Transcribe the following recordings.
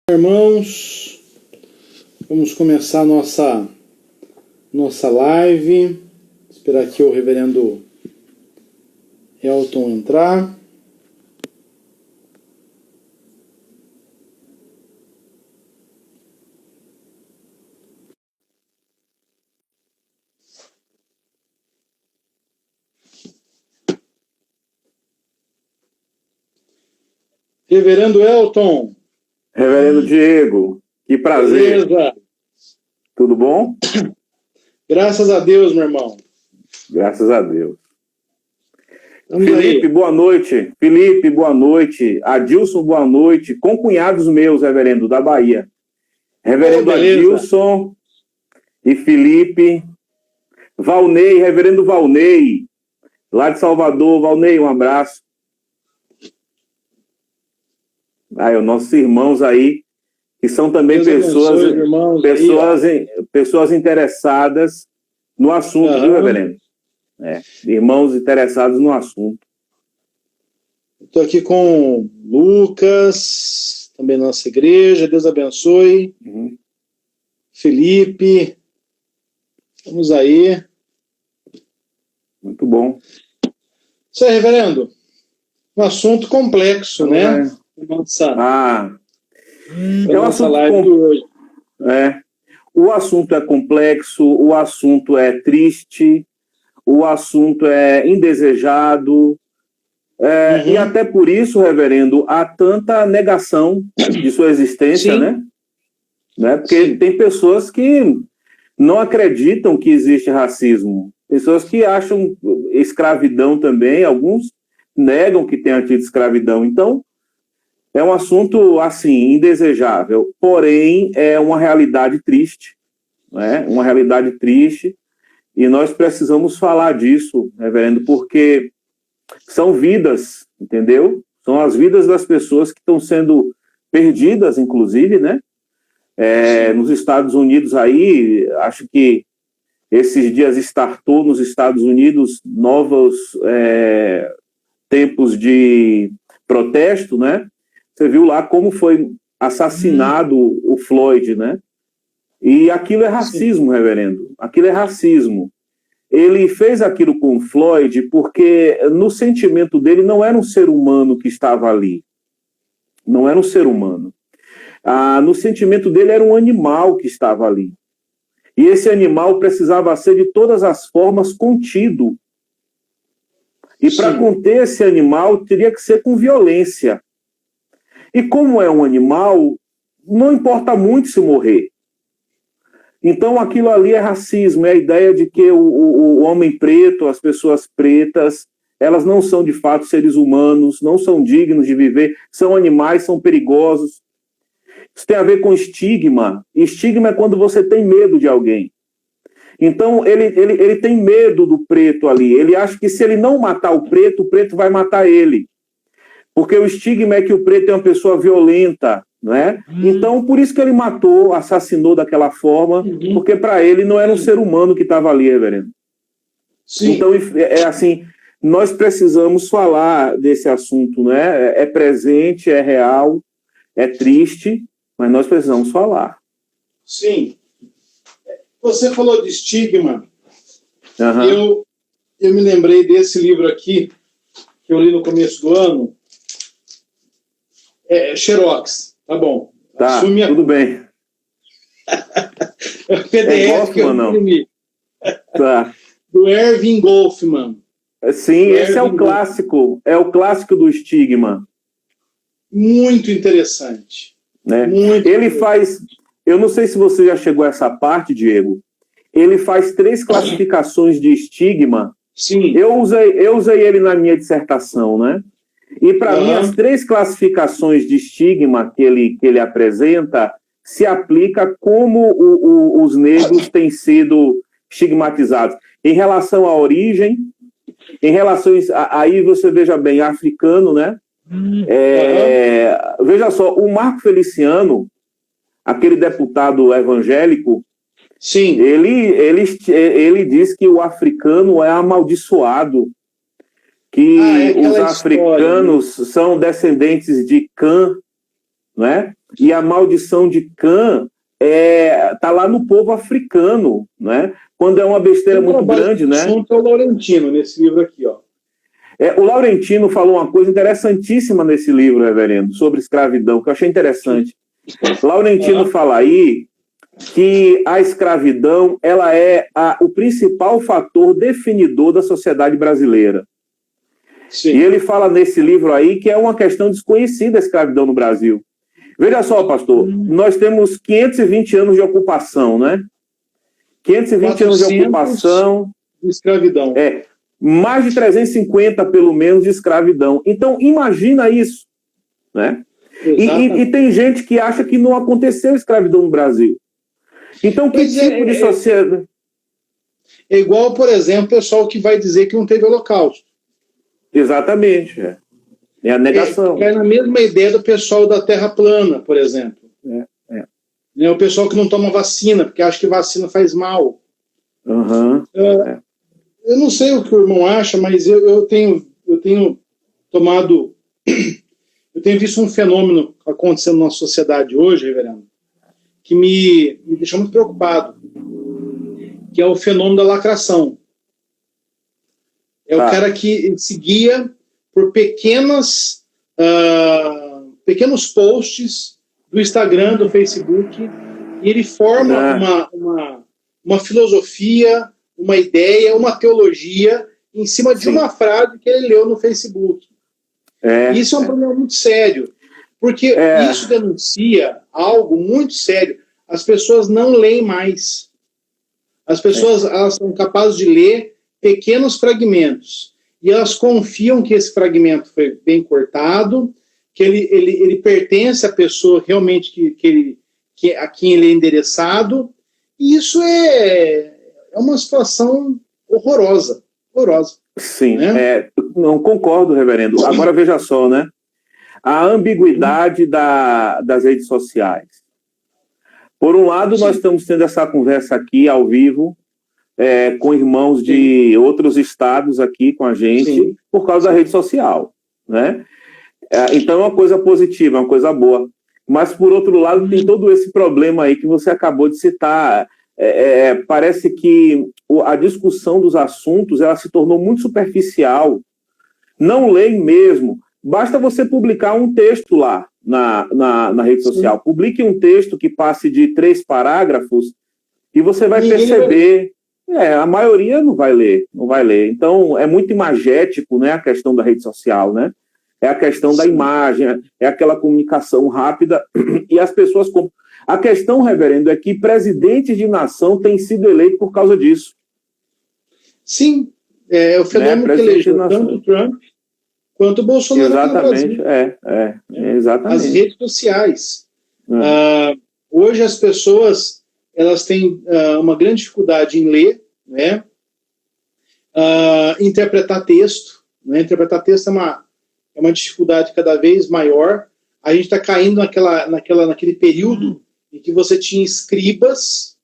Irmãos, vamos começar nossa live. Esperar aqui o reverendo Elton entrar. Reverendo Elton. Reverendo Diego, que prazer. Beleza. Tudo bom? Graças a Deus, meu irmão. Graças a Deus. Vamos Felipe, aí. boa noite. Felipe, boa noite. Adilson, boa noite. Concunhados meus, reverendo, da Bahia. Reverendo Adilson e Felipe. Valnei, reverendo Valnei, lá de Salvador. Valnei, um abraço. Aí, os nossos irmãos aí, que são também pessoas interessadas no assunto, viu, reverendo? Irmãos interessados no assunto. Estou aqui com Lucas, também nossa igreja, Deus abençoe. Felipe, vamos aí. Muito bom. Isso aí, reverendo. Um assunto complexo, né? É um assunto live hoje. O assunto é complexo, o assunto é triste, o assunto é indesejado, e até por isso, reverendo, há tanta negação de sua existência, né? Porque tem pessoas que não acreditam que existe racismo, pessoas que acham escravidão também, alguns negam que tenha tido escravidão. Então, é um assunto, assim, indesejável, porém é uma realidade triste, né? Uma realidade triste, e nós precisamos falar disso, reverendo, porque são vidas, entendeu? São as vidas das pessoas que estão sendo perdidas, inclusive, né? Nos Estados Unidos aí, acho que esses dias startou nos Estados Unidos novos tempos de protesto, né? Você viu lá como foi assassinado o Floyd, né? E aquilo é racismo, reverendo. Aquilo é racismo. Ele fez aquilo com o Floyd porque no sentimento dele não era um ser humano que estava ali. Não era um ser humano. No sentimento dele era um animal que estava ali. E esse animal precisava ser de todas as formas contido. E para conter esse animal teria que ser com violência. E como é um animal, não importa muito se morrer. Então aquilo ali é racismo, é a ideia de que o homem preto, as pessoas pretas, elas não são de fato seres humanos, não são dignos de viver, são animais, são perigosos. Isso tem a ver com estigma. Estigma é quando você tem medo de alguém. Então ele tem medo do preto ali, ele acha que se ele não matar o preto vai matar ele. Porque o estigma é que o preto é uma pessoa violenta, não é? Então, por isso que ele matou, assassinou daquela forma, porque para ele não era um ser humano que estava ali, reverendo. Então, é assim, nós precisamos falar desse assunto, né? É presente, é real, é triste, mas nós precisamos falar. Sim. Você falou de estigma. Eu me lembrei desse livro aqui, que eu li no começo do ano. Xerox, tá bom. Tá, tudo bem. É o PDF que eu imprimi. Tá. Do Erving Goffman. Sim, esse é o clássico. É o clássico do estigma. Muito interessante. Ele faz... Eu não sei se você já chegou a essa parte, Diego. Ele faz 3 classificações de estigma. Sim. Eu usei ele na minha dissertação, né? E para mim, as 3 classificações de estigma que ele apresenta se aplica como os negros têm sido estigmatizados. Em relação à origem, em relação aí você veja bem, africano, né? Veja só, o Marco Feliciano, aquele deputado evangélico, sim, ele diz que o africano é amaldiçoado, que os africanos são descendentes de Cã, né? E a maldição de Cã tá lá no povo africano, né? Quando é uma besteira muito grande, né? O é o Laurentino, nesse livro aqui, ó. O Laurentino falou uma coisa interessantíssima nesse livro, reverendo, sobre escravidão, que eu achei interessante. Laurentino fala aí que a escravidão ela é o principal fator definidor da sociedade brasileira. Sim. E ele fala nesse livro aí que é uma questão desconhecida a escravidão no Brasil. Veja só, pastor, nós temos 520 anos de ocupação, né? 520 anos de ocupação. De escravidão. Mais de 350, pelo menos, de escravidão. Então, imagina isso, né? E tem gente que acha que não aconteceu escravidão no Brasil. Então, que tipo de sociedade... É igual, por exemplo, o pessoal que vai dizer que não teve holocausto. Exatamente. É a negação. É na mesma ideia do pessoal da Terra plana, por exemplo. É o pessoal que não toma vacina, porque acha que vacina faz mal. Eu não sei o que o irmão acha, mas eu tenho tomado... Eu tenho visto um fenômeno acontecendo na sociedade hoje, reverendo, que me deixa muito preocupado, que é o fenômeno da lacração. É o cara que se guia por pequenos posts do Instagram, do Facebook, e ele forma uma filosofia, uma ideia, uma teologia em cima de uma frase que ele leu no Facebook. Isso é um problema muito sério, porque isso denuncia algo muito sério. As pessoas não leem mais. As pessoas elas são capazes de ler pequenos fragmentos e elas confiam que esse fragmento foi bem cortado, que ele pertence à pessoa realmente a quem ele é endereçado. E isso é uma situação horrorosa. Sim, né? Não concordo, reverendo. Agora veja só, né? A ambiguidade das redes sociais. Por um lado, nós estamos tendo essa conversa aqui ao vivo, com irmãos de outros estados aqui com a gente, por causa da rede social, né? Então é uma coisa positiva, é uma coisa boa. Mas, por outro lado, tem todo esse problema aí que você acabou de citar. Parece que a discussão dos assuntos ela se tornou muito superficial. Não leem mesmo. Basta você publicar um texto lá na rede social. Publique um texto que passe de 3 parágrafos e você vai perceber... a maioria não vai ler. Então, é muito imagético, né, a questão da rede social, né? É a questão da imagem, é aquela comunicação rápida e as pessoas... A questão, reverendo, é que presidentes de nação têm sido eleitos por causa disso. Sim, é o fenômeno que elegeu tanto o Trump quanto o Bolsonaro. Exatamente, exatamente. As redes sociais. Hoje as pessoas elas têm uma grande dificuldade em ler, né? Interpretar texto. Né? Interpretar texto é uma dificuldade cada vez maior. A gente está caindo naquele período em que você tinha escribas,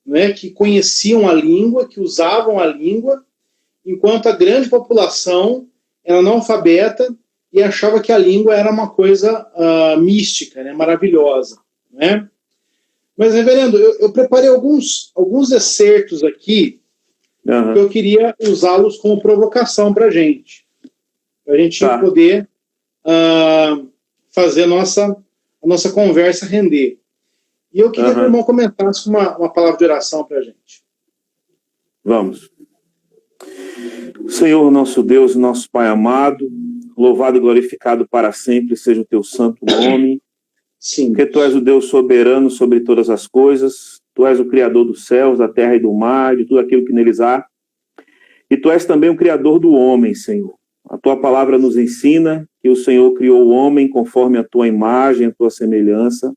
né, que conheciam a língua, que usavam a língua, enquanto a grande população era analfabeta e achava que a língua era uma coisa mística, né, maravilhosa. Né? Mas, reverendo, eu preparei alguns excertos aqui que eu queria usá-los como provocação para a gente poder fazer a nossa conversa render. E eu queria que o irmão comentasse uma palavra de oração para a gente. Vamos. Senhor, nosso Deus, nosso Pai amado, louvado e glorificado para sempre seja o teu santo nome. Sim. Porque tu és o Deus soberano sobre todas as coisas, tu és o Criador dos céus, da terra e do mar, de tudo aquilo que neles há. E tu és também o Criador do homem, Senhor. A tua palavra nos ensina que o Senhor criou o homem conforme a tua imagem, a tua semelhança.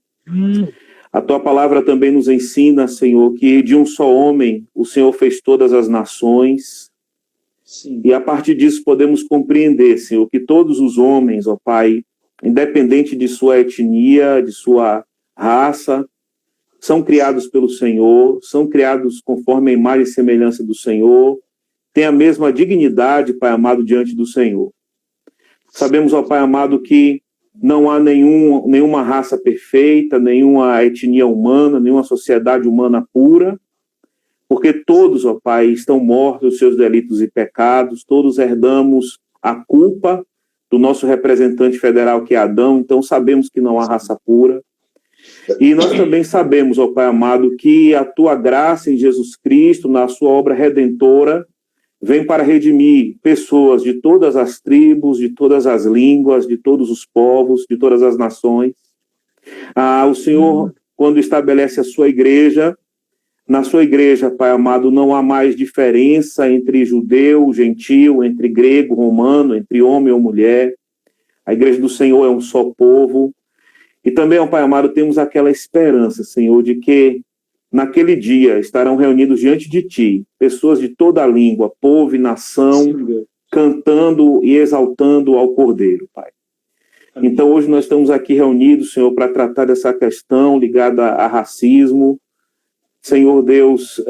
A tua palavra também nos ensina, Senhor, que de um só homem o Senhor fez todas as nações. Sim. E a partir disso podemos compreender, Senhor, que todos os homens, ó Pai, independente de sua etnia, de sua raça, são criados pelo Senhor, são criados conforme a imagem e semelhança do Senhor, têm a mesma dignidade, Pai amado, diante do Senhor. Sabemos, ó Pai amado, que não há nenhuma raça perfeita, nenhuma etnia humana, nenhuma sociedade humana pura, porque todos, ó Pai, estão mortos dos seus delitos e pecados, todos herdamos a culpa do nosso representante federal, que é Adão, então sabemos que não há raça pura. E nós também sabemos, ó Pai amado, que a Tua graça em Jesus Cristo, na Sua obra redentora, vem para redimir pessoas de todas as tribos, de todas as línguas, de todos os povos, de todas as nações. O Senhor, quando estabelece a Sua igreja, na Sua igreja, Pai amado, não há mais diferença entre judeu, gentil, entre grego, romano, entre homem ou mulher. A igreja do Senhor é um só povo. E também, ó Pai amado, temos aquela esperança, Senhor, de que naquele dia estarão reunidos diante de Ti pessoas de toda a língua, povo e nação, sim, cantando e exaltando ao Cordeiro, Pai. Amém. Então, hoje nós estamos aqui reunidos, Senhor, para tratar dessa questão ligada a racismo. Senhor Deus,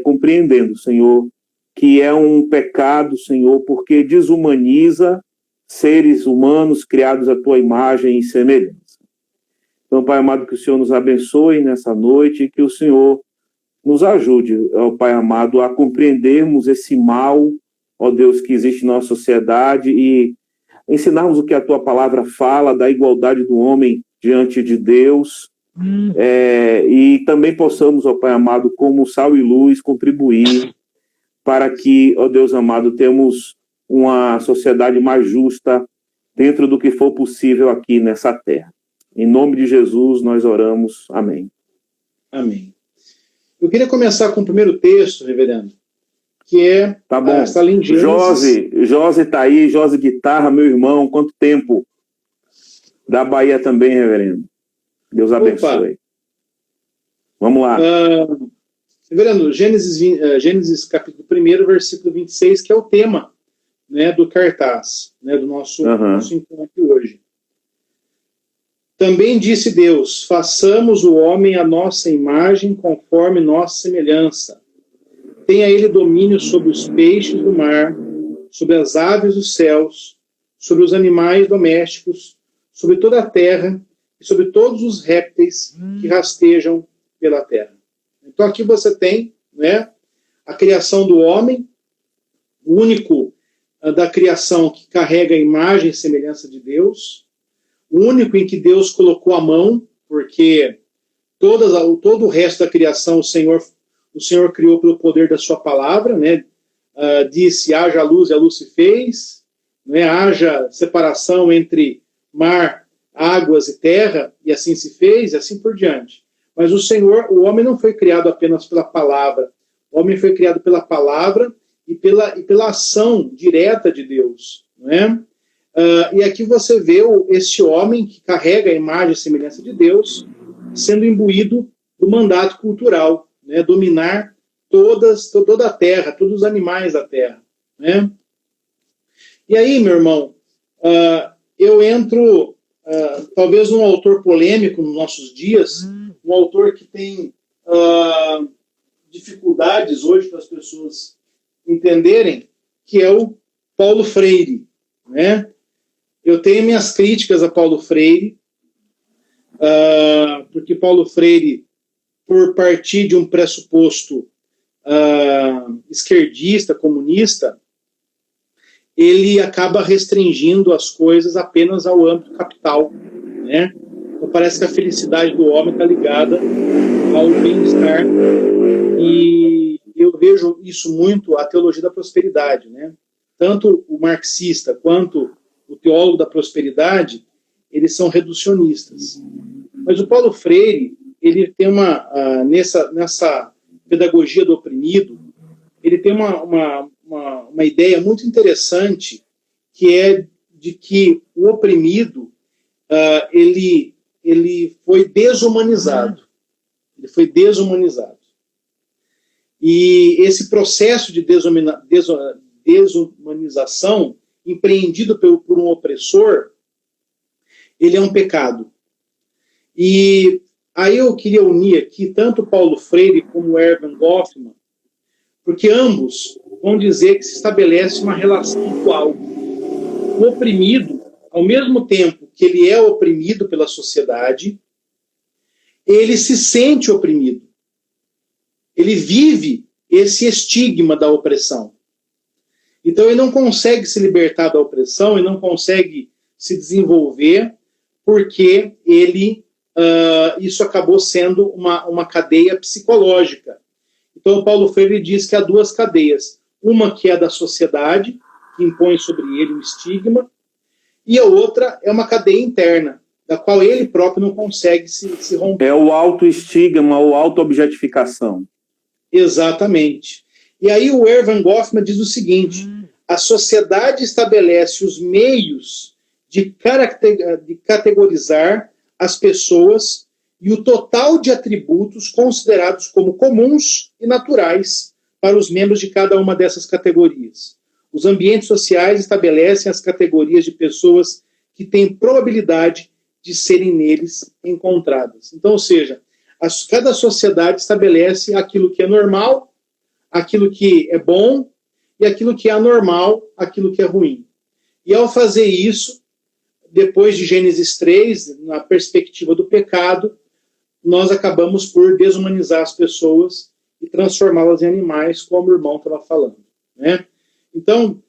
compreendendo, Senhor, que é um pecado, Senhor, porque desumaniza seres humanos criados à Tua imagem e semelhança. Então, Pai amado, que o Senhor nos abençoe nessa noite e que o Senhor nos ajude, ó Pai amado, a compreendermos esse mal, ó Deus, que existe na nossa sociedade e ensinarmos o que a Tua palavra fala da igualdade do homem diante de Deus. E também possamos, ó Pai amado, como sal e luz, contribuir para que, ó Deus amado, temos uma sociedade mais justa dentro do que for possível aqui nessa terra. Em nome de Jesus nós oramos. Amém. Amém. Eu queria começar com o primeiro texto, reverendo, que é... Tá bom. Está ali em Gênesis. Josi está aí, Josi Guitarra, meu irmão, quanto tempo. Da Bahia também, reverendo. Deus abençoe. Opa. Vamos lá. Reverendo, Gênesis capítulo 1, versículo 26, que é o tema, né, do cartaz, né, do nosso encontro hoje. Também disse Deus, façamos o homem à nossa imagem, conforme nossa semelhança. Tenha ele domínio sobre os peixes do mar, sobre as aves dos céus, sobre os animais domésticos, sobre toda a terra e sobre todos os répteis que rastejam pela terra. Então aqui você tem, né, a criação do homem, o único da criação que carrega a imagem e semelhança de Deus, o único em que Deus colocou a mão, porque todo o resto da criação o Senhor criou pelo poder da sua palavra, né? Disse, haja luz e a luz se fez, né? Haja separação entre mar, águas e terra, e assim se fez, e assim por diante. Mas o homem não foi criado apenas pela palavra, o homem foi criado pela palavra e pela ação direta de Deus, não é? E aqui você vê este homem que carrega a imagem e semelhança de Deus sendo imbuído do mandato cultural, né, dominar toda a terra, todos os animais da terra. Né? E aí, meu irmão, eu entro talvez num autor polêmico nos nossos dias, um autor que tem dificuldades hoje para as pessoas entenderem, que é o Paulo Freire, né? Eu tenho minhas críticas a Paulo Freire, porque Paulo Freire, por partir de um pressuposto esquerdista, comunista, ele acaba restringindo as coisas apenas ao âmbito capital, né? Então parece que a felicidade do homem está ligada ao bem-estar, e eu vejo isso muito a teologia da prosperidade, né? Tanto o marxista quanto o teólogo da prosperidade, eles são reducionistas. Mas o Paulo Freire, ele tem nessa pedagogia do oprimido, ele tem uma ideia muito interessante, que é de que o oprimido, ele foi desumanizado. Ele foi desumanizado. E esse processo de desumanização, empreendido por um opressor, ele é um pecado. E aí eu queria unir aqui tanto Paulo Freire como Erving Goffman, porque ambos vão dizer que se estabelece uma relação dual. O oprimido, ao mesmo tempo que ele é oprimido pela sociedade, ele se sente oprimido. Ele vive esse estigma da opressão. Então ele não consegue se libertar da opressão, ele não consegue se desenvolver, porque isso acabou sendo uma cadeia psicológica. Então Paulo Freire diz que há duas cadeias. Uma que é da sociedade, que impõe sobre ele um estigma, e a outra é uma cadeia interna, da qual ele próprio não consegue se romper. É o autoestigma, ou auto-objetificação. Exatamente. E aí o Erving Goffman diz o seguinte: a sociedade estabelece os meios de categorizar as pessoas e o total de atributos considerados como comuns e naturais para os membros de cada uma dessas categorias. Os ambientes sociais estabelecem as categorias de pessoas que têm probabilidade de serem neles encontradas. Então, ou seja, cada sociedade estabelece aquilo que é normal, aquilo que é bom, e aquilo que é anormal, aquilo que é ruim. E ao fazer isso, depois de Gênesis 3, na perspectiva do pecado, nós acabamos por desumanizar as pessoas e transformá-las em animais, como o irmão estava falando, né? Então,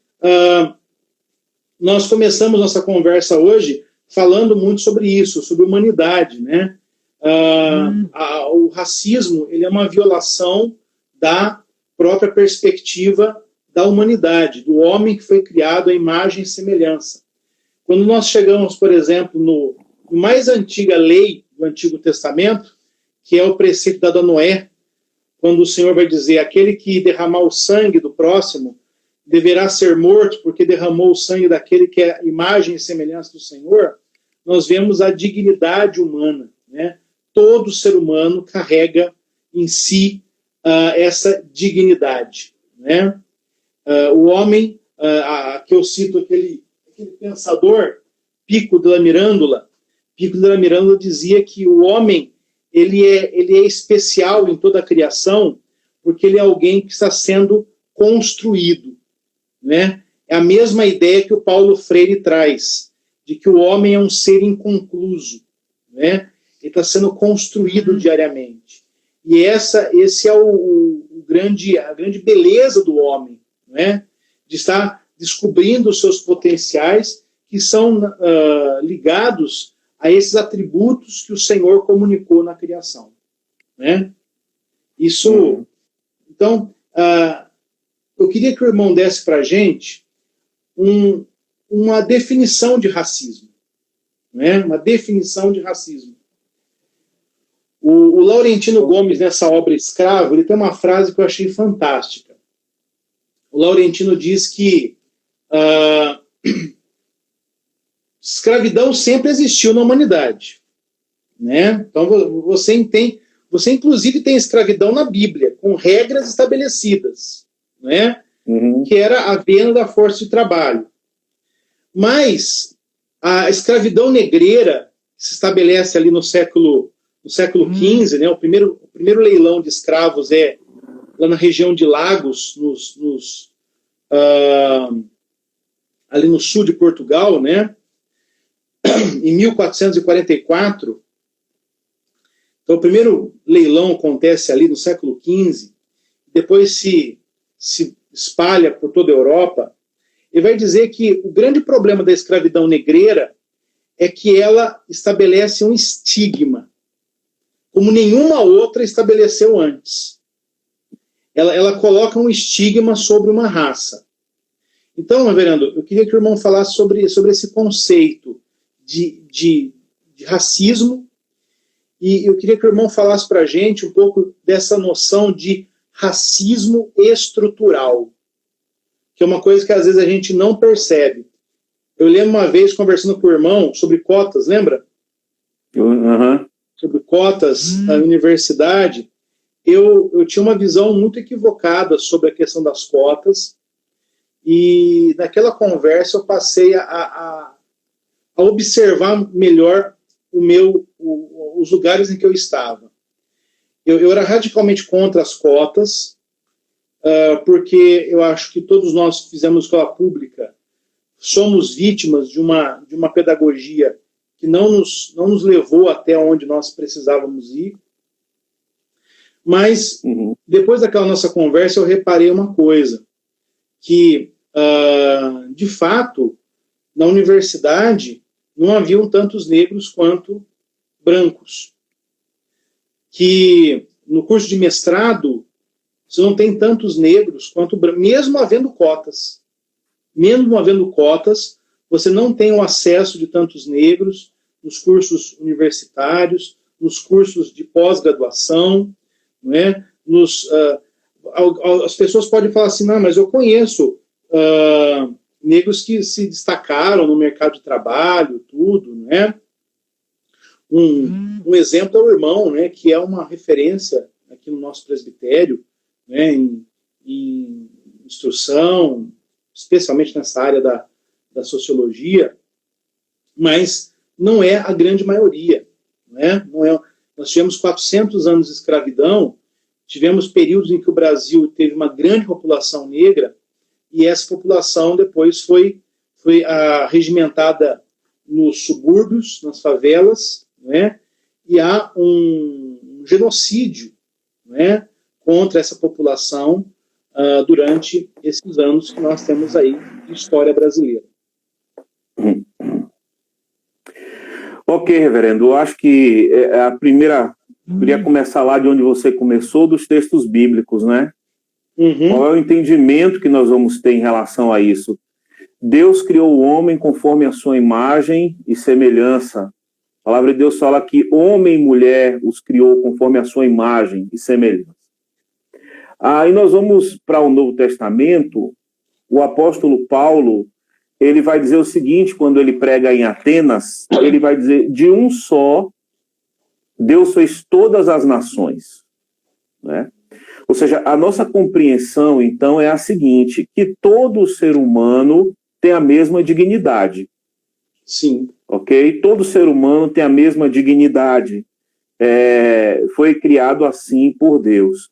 nós começamos nossa conversa hoje falando muito sobre isso, sobre humanidade, né? O racismo, ele é uma violação da própria perspectiva da humanidade, do homem que foi criado à imagem e semelhança. Quando nós chegamos, por exemplo, no mais antiga lei do Antigo Testamento, que é o preceito dado a Noé, quando o Senhor vai dizer: aquele que derramar o sangue do próximo deverá ser morto, porque derramou o sangue daquele que é a imagem e semelhança do Senhor, nós vemos a dignidade humana, né? Todo ser humano carrega em si essa dignidade, né? O homem, que eu cito aquele pensador, Pico della Mirandola dizia que o homem ele é especial em toda a criação porque ele é alguém que está sendo construído, né? É a mesma ideia que o Paulo Freire traz, de que o homem é um ser inconcluso, né? Ele está sendo construído diariamente. E esse é a grande beleza do homem, né? De estar descobrindo os seus potenciais que são ligados a esses atributos que o Senhor comunicou na criação, né? Isso. Então, eu queria que o irmão desse para a gente uma definição de racismo, né? Uma definição de racismo. O Laurentino Gomes, nessa obra Escravo, ele tem uma frase que eu achei fantástica. O Laurentino diz que escravidão sempre existiu na humanidade, né? Então você inclusive tem escravidão na Bíblia, com regras estabelecidas, né? Que era a venda da força de trabalho. Mas a escravidão negreira, que se estabelece ali no século XV, né? O primeiro leilão de escravos é lá na região de Lagos, ali no sul de Portugal, né? Em 1444. Então, o primeiro leilão acontece ali no século XV, depois se espalha por toda a Europa, e vai dizer que o grande problema da escravidão negreira é que ela estabelece um estigma, como nenhuma outra estabeleceu antes. Ela coloca um estigma sobre uma raça. Então, reverendo, eu queria que o irmão falasse sobre esse conceito de racismo, e eu queria que o irmão falasse para a gente um pouco dessa noção de racismo estrutural, que é uma coisa que às vezes a gente não percebe. Eu lembro uma vez conversando com o irmão sobre cotas, lembra? Sobre cotas na universidade. Eu tinha uma visão muito equivocada sobre a questão das cotas, e naquela conversa eu passei a observar melhor os lugares em que eu estava. Eu era radicalmente contra as cotas, porque eu acho que todos nós que fizemos escola pública somos vítimas de uma pedagogia que não nos levou até onde nós precisávamos ir. Mas, depois daquela nossa conversa, eu reparei uma coisa, que, de fato, na universidade não haviam tantos negros quanto brancos. Que no curso de mestrado você não tem tantos negros quanto brancos, mesmo havendo cotas. Mesmo havendo cotas, você não tem o acesso de tantos negros nos cursos universitários, nos cursos de pós-graduação, não é? As pessoas podem falar assim, não, mas eu conheço negros que se destacaram no mercado de trabalho, tudo, né? Um exemplo é o irmão, né, que é uma referência aqui no nosso presbitério, né, em instrução, especialmente nessa área da sociologia, mas não é a grande maioria. Né? Nós tivemos 400 anos de escravidão, tivemos períodos em que o Brasil teve uma grande população negra, e essa população depois foi regimentada nos subúrbios, nas favelas, né? E há um genocídio, né, contra essa população durante esses anos que nós temos aí de história brasileira. Ok, reverendo, eu acho que a primeira, queria começar lá de onde você começou, dos textos bíblicos, né? Qual é o entendimento que nós vamos ter em relação a isso? Deus criou o homem conforme a sua imagem e semelhança. A palavra de Deus fala que homem e mulher os criou conforme a sua imagem e semelhança. Aí nós vamos para o Novo Testamento, o apóstolo Paulo, ele vai dizer o seguinte, quando ele prega em Atenas, ele vai dizer, de um só, Deus fez todas as nações. Né? Ou seja, a nossa compreensão, então, é a seguinte, que todo ser humano tem a mesma dignidade. Sim. Ok? Todo ser humano tem a mesma dignidade. Foi criado assim por Deus.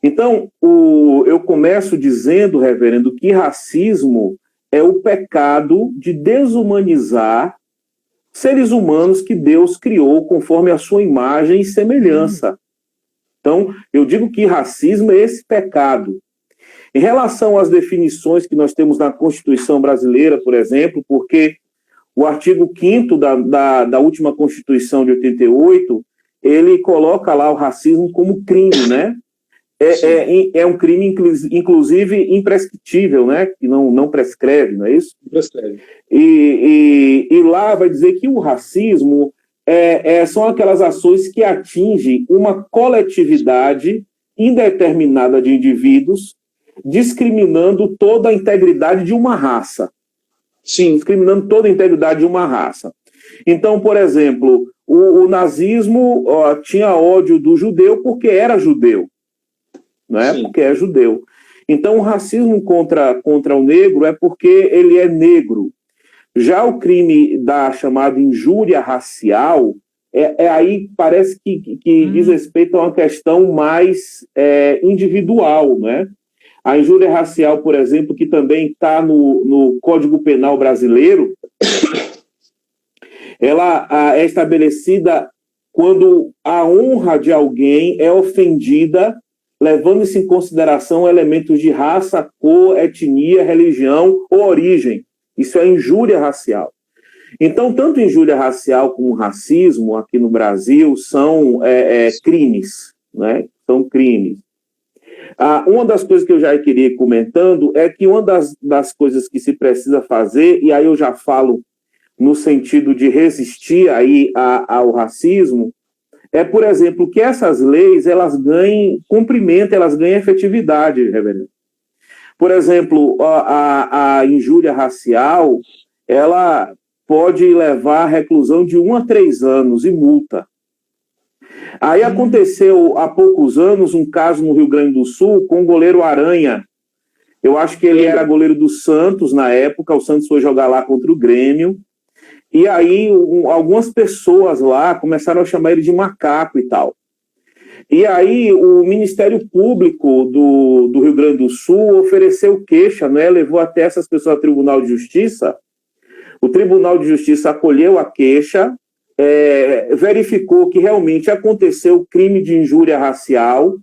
Então, eu começo dizendo, reverendo, que racismo é o pecado de desumanizar seres humanos que Deus criou conforme a sua imagem e semelhança. Então, eu digo que racismo é esse pecado. Em relação às definições que nós temos na Constituição brasileira, por exemplo, porque o artigo 5º da última Constituição de 88, ele coloca lá o racismo como crime, né? É um crime, inclusive, imprescritível, né? Que não prescreve, não é isso? Prescreve. E lá vai dizer que o racismo são aquelas ações que atingem uma coletividade indeterminada de indivíduos, discriminando toda a integridade de uma raça. Sim. Discriminando toda a integridade de uma raça. Então, por exemplo, o nazismo tinha ódio do judeu porque era judeu. Né? Porque é judeu. Então, o racismo contra o negro é porque ele é negro. Já o crime da chamada injúria racial, aí parece que diz respeito a uma questão mais individual, né? A injúria racial, por exemplo, que também está no Código Penal brasileiro, ela é estabelecida quando a honra de alguém é ofendida, levando-se em consideração elementos de raça, cor, etnia, religião ou origem. Isso é injúria racial. Então, tanto injúria racial como racismo aqui no Brasil são crimes, né? São crimes. Uma das coisas que eu já queria ir comentando é que uma das coisas que se precisa fazer, e aí eu já falo no sentido de resistir aí ao racismo, por exemplo, que essas leis, elas ganhem cumprimento, elas ganhem efetividade, reverendo. Por exemplo, a injúria racial, ela pode levar à reclusão de 1 a 3 anos e multa. Aí aconteceu há poucos anos um caso no Rio Grande do Sul com o goleiro Aranha. Eu acho que ele era goleiro do Santos na época, o Santos foi jogar lá contra o Grêmio. E aí algumas pessoas lá começaram a chamar ele de macaco e tal. E aí o Ministério Público do Rio Grande do Sul ofereceu queixa, né? Levou até essas pessoas ao Tribunal de Justiça, O Tribunal de Justiça acolheu a queixa, verificou que realmente aconteceu o crime de injúria racial,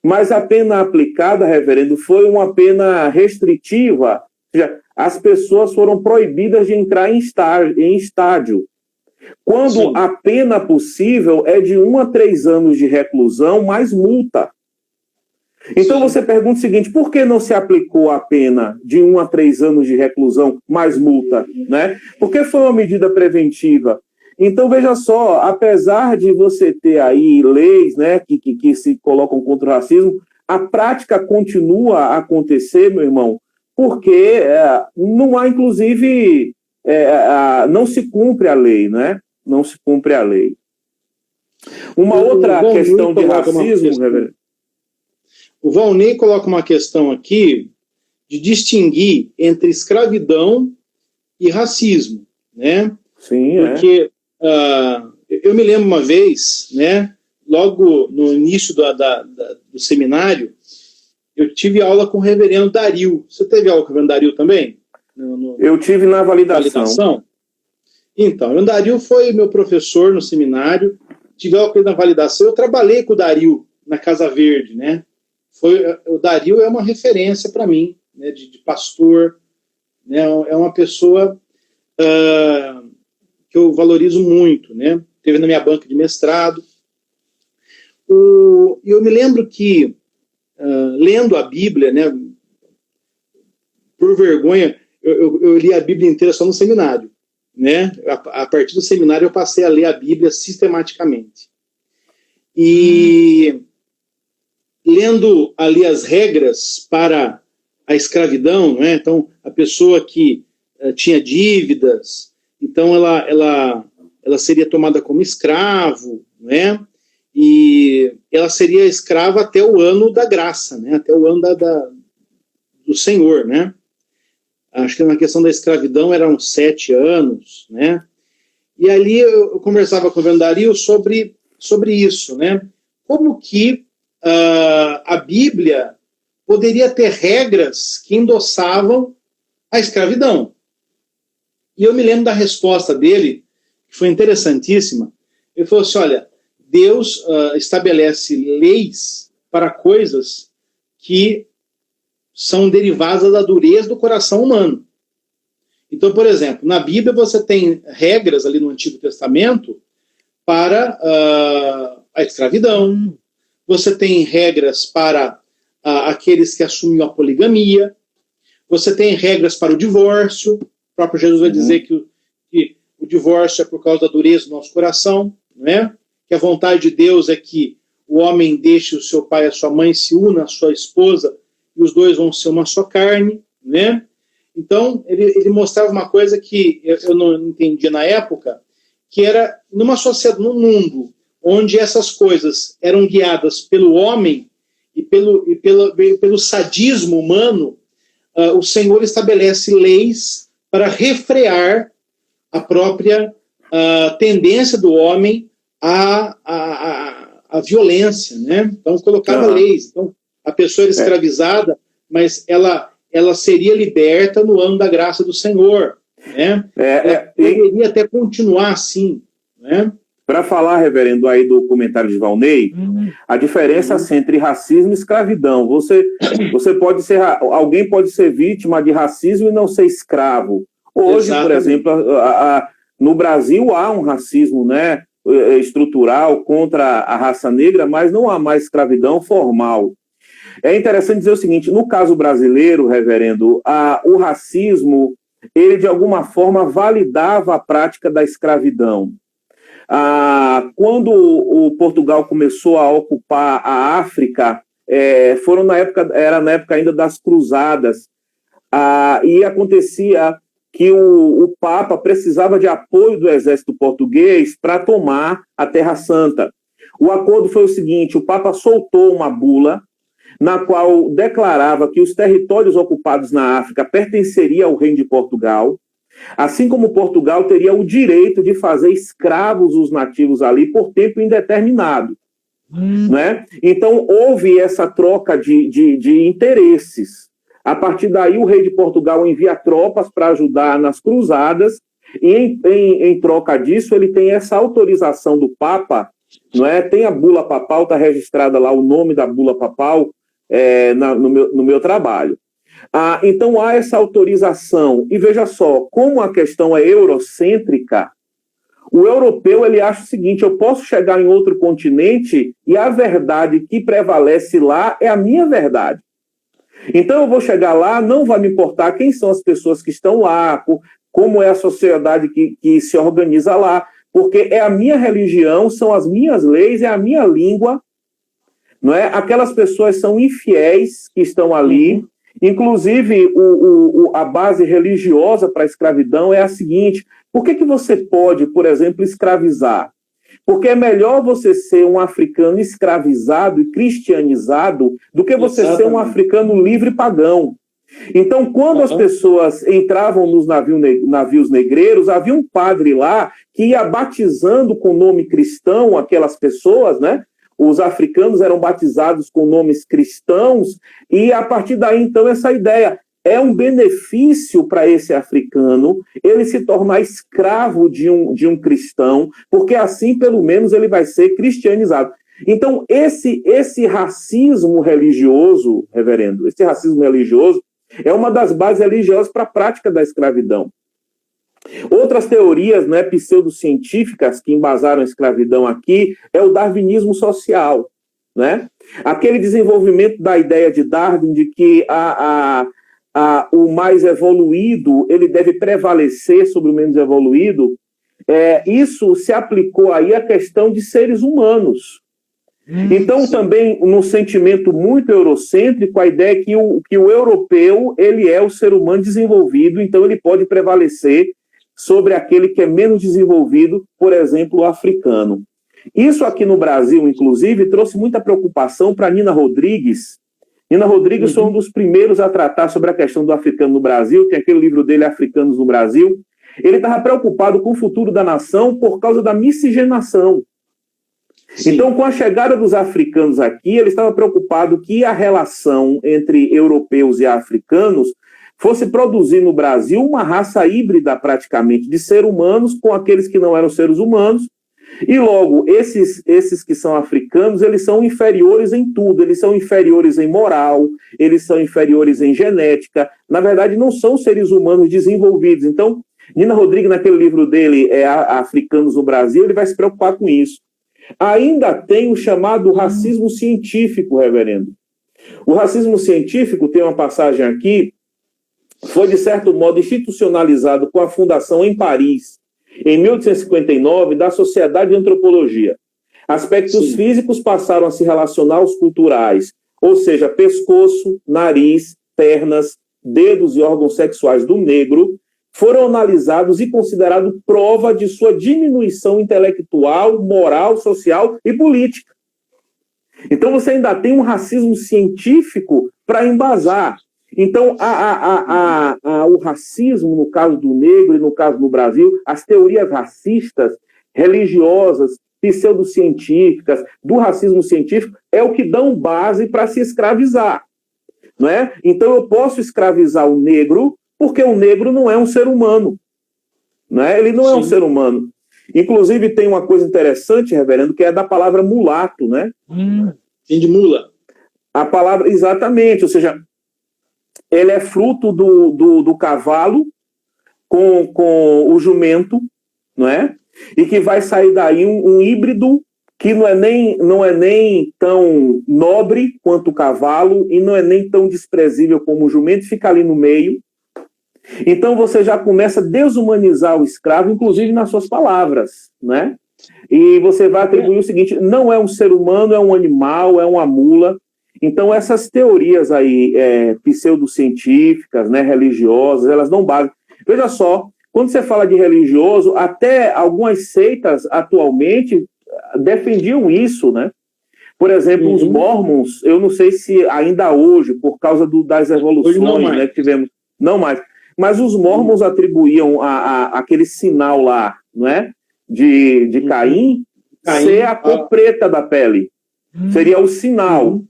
mas a pena aplicada, reverendo, foi uma pena restritiva, ou seja, as pessoas foram proibidas de entrar em estádio. Quando Sim. a pena possível é de 1 a 3 anos de reclusão mais multa. Então Sim. você pergunta o seguinte, por que não se aplicou a pena de 1 a 3 anos de reclusão mais multa, né? Porque foi uma medida preventiva. Então, veja só, apesar de você ter aí leis, né, que se colocam contra o racismo, a prática continua a acontecer, meu irmão, porque não há, inclusive, não se cumpre a lei, né? Não se cumpre a lei. Uma outra questão de racismo, reverendo. O Valnei coloca uma questão aqui de distinguir entre escravidão e racismo, né? Sim, porque eu me lembro uma vez, né, logo no início do seminário, eu tive aula com o reverendo Dario. Você teve aula com o reverendo Dario também? Eu tive na validação. Então, o reverendo Dario foi meu professor no seminário, tive aula com ele na validação. Eu trabalhei com o Dario na Casa Verde, né? O Dario é uma referência para mim, né, de pastor, né, é uma pessoa que eu valorizo muito, né? Teve na minha banca de mestrado. Eu me lembro que, lendo a Bíblia, né, por vergonha, eu li a Bíblia inteira só no seminário, né? A partir do seminário eu passei a ler a Bíblia sistematicamente. E lendo ali as regras para a escravidão, né? Então, a pessoa que tinha dívidas, então ela seria tomada como escravo, né? E ela seria escrava até o ano da graça, né? Até o ano do Senhor, né? Acho que na questão da escravidão eram 7 anos, né? E ali eu conversava com o reverendo Dario sobre isso, né? Como que a Bíblia poderia ter regras que endossavam a escravidão. E eu me lembro da resposta dele, que foi interessantíssima. Ele falou assim, olha, Deus estabelece leis para coisas que são derivadas da dureza do coração humano. Então, por exemplo, na Bíblia você tem regras ali no Antigo Testamento para a escravidão, você tem regras para aqueles que assumiam a poligamia, você tem regras para o divórcio, o próprio Jesus vai dizer que o divórcio é por causa da dureza do nosso coração, né? Que a vontade de Deus é que o homem deixe o seu pai e a sua mãe, se una à sua esposa, e os dois vão ser uma só carne, né? Então, ele mostrava uma coisa que eu não entendia na época, que era numa sociedade, num mundo, onde essas coisas eram guiadas pelo homem e pelo sadismo humano, o Senhor estabelece leis para refrear a própria tendência do homem à violência, né? Então, colocava leis. Então, a pessoa era escravizada, mas ela seria liberta no ano da graça do Senhor, né? Poderia até continuar assim, né? Para falar, reverendo, aí do comentário de Valnei, a diferença entre racismo e escravidão. Alguém pode ser vítima de racismo e não ser escravo. Hoje, por exemplo, no Brasil há um racismo, né, estrutural contra a raça negra, mas não há mais escravidão formal. É interessante dizer o seguinte, no caso brasileiro, reverendo, o racismo, ele de alguma forma validava a prática da escravidão. Quando o Portugal começou a ocupar a África, era na época ainda das cruzadas, e acontecia que o Papa precisava de apoio do exército português para tomar a Terra Santa. O acordo foi o seguinte, o Papa soltou uma bula na qual declarava que os territórios ocupados na África pertenceriam ao Reino de Portugal, assim como Portugal teria o direito de fazer escravos os nativos ali por tempo indeterminado. Né? Então, houve essa troca de interesses. A partir daí, o rei de Portugal envia tropas para ajudar nas cruzadas E em troca disso, ele tem essa autorização do Papa, não é? Tem a bula papal, está registrada lá o nome da bula papal no meu trabalho. Então há essa autorização. E veja só, como a questão é eurocêntrica, o europeu ele acha o seguinte: eu posso chegar em outro continente e a verdade que prevalece lá é a minha verdade. Então eu vou chegar lá, não vai me importar quem são as pessoas que estão lá, como é a sociedade que se organiza lá, porque é a minha religião, são as minhas leis, é a minha língua, não é? Aquelas pessoas são infiéis que estão ali. Inclusive, a base religiosa para a escravidão é a seguinte: por que você pode, por exemplo, escravizar? Porque é melhor você ser um africano escravizado e cristianizado do que você ser um africano livre pagão. Então, quando as pessoas entravam nos navios negreiros, havia um padre lá que ia batizando com nome cristão aquelas pessoas, né? Os africanos eram batizados com nomes cristãos, e a partir daí, então, essa ideia é um benefício para esse africano ele se tornar escravo de um cristão, porque assim, pelo menos, ele vai ser cristianizado. Então, esse racismo religioso, reverendo, esse racismo religioso é uma das bases religiosas para a prática da escravidão. Outras teorias, né, pseudocientíficas que embasaram a escravidão aqui é o darwinismo social, né? Aquele desenvolvimento da ideia de Darwin de que o mais evoluído ele deve prevalecer sobre o menos evoluído, isso se aplicou aí à questão de seres humanos. Então, também, num sentimento muito eurocêntrico, a ideia é que o europeu ele é o ser humano desenvolvido, então ele pode prevalecer sobre aquele que é menos desenvolvido, por exemplo, o africano. Isso aqui no Brasil, inclusive, trouxe muita preocupação para Nina Rodrigues. Nina Rodrigues foi um dos primeiros a tratar sobre a questão do africano no Brasil, tem aquele livro dele, Africanos no Brasil. Ele estava preocupado com o futuro da nação por causa da miscigenação. Sim. Então, com a chegada dos africanos aqui, ele estava preocupado que a relação entre europeus e africanos fosse produzir no Brasil uma raça híbrida, praticamente, de seres humanos com aqueles que não eram seres humanos. E logo, esses que são africanos, eles são inferiores em tudo, eles são inferiores em moral, eles são inferiores em genética, na verdade não são seres humanos desenvolvidos. Então, Nina Rodrigues, naquele livro dele, Africanos no Brasil, ele vai se preocupar com isso. Ainda tem o chamado racismo científico, reverendo. O racismo científico, tem uma passagem aqui, foi de certo modo institucionalizado com a fundação em Paris, em 1859, da Sociedade de Antropologia. Aspectos físicos passaram a se relacionar aos culturais, ou seja, pescoço, nariz, pernas, dedos e órgãos sexuais do negro foram analisados e considerados prova de sua diminuição intelectual, moral, social e política. Então você ainda tem um racismo científico para embasar. Então, o racismo, no caso do negro e no caso do Brasil, as teorias racistas, religiosas, pseudocientíficas, do racismo científico, é o que dão base para se escravizar. Não é? Então, eu posso escravizar o negro, porque o negro não é um ser humano. Não é? Ele não é um ser humano. Inclusive, tem uma coisa interessante, reverendo, que é da palavra mulato, né? Sim, de mula. A palavra, exatamente, ou seja, ele é fruto do cavalo com o jumento, não é? E que vai sair daí um híbrido que não é nem tão nobre quanto o cavalo e não é nem tão desprezível como o jumento, fica ali no meio. Então você já começa a desumanizar o escravo, inclusive nas suas palavras, né? E você vai atribuir o seguinte: não é um ser humano, é um animal, é uma mula. Então essas teorias aí pseudocientíficas, né, religiosas, elas não basam. Veja só, quando você fala de religioso, até algumas seitas atualmente defendiam isso, né? Por exemplo, os Mormons, eu não sei se ainda hoje, por causa das evoluções, né, que tivemos, não mais. Mas os Mormons atribuíam aquele sinal lá, não é? De Caim ser a cor preta da pele. Seria o sinal.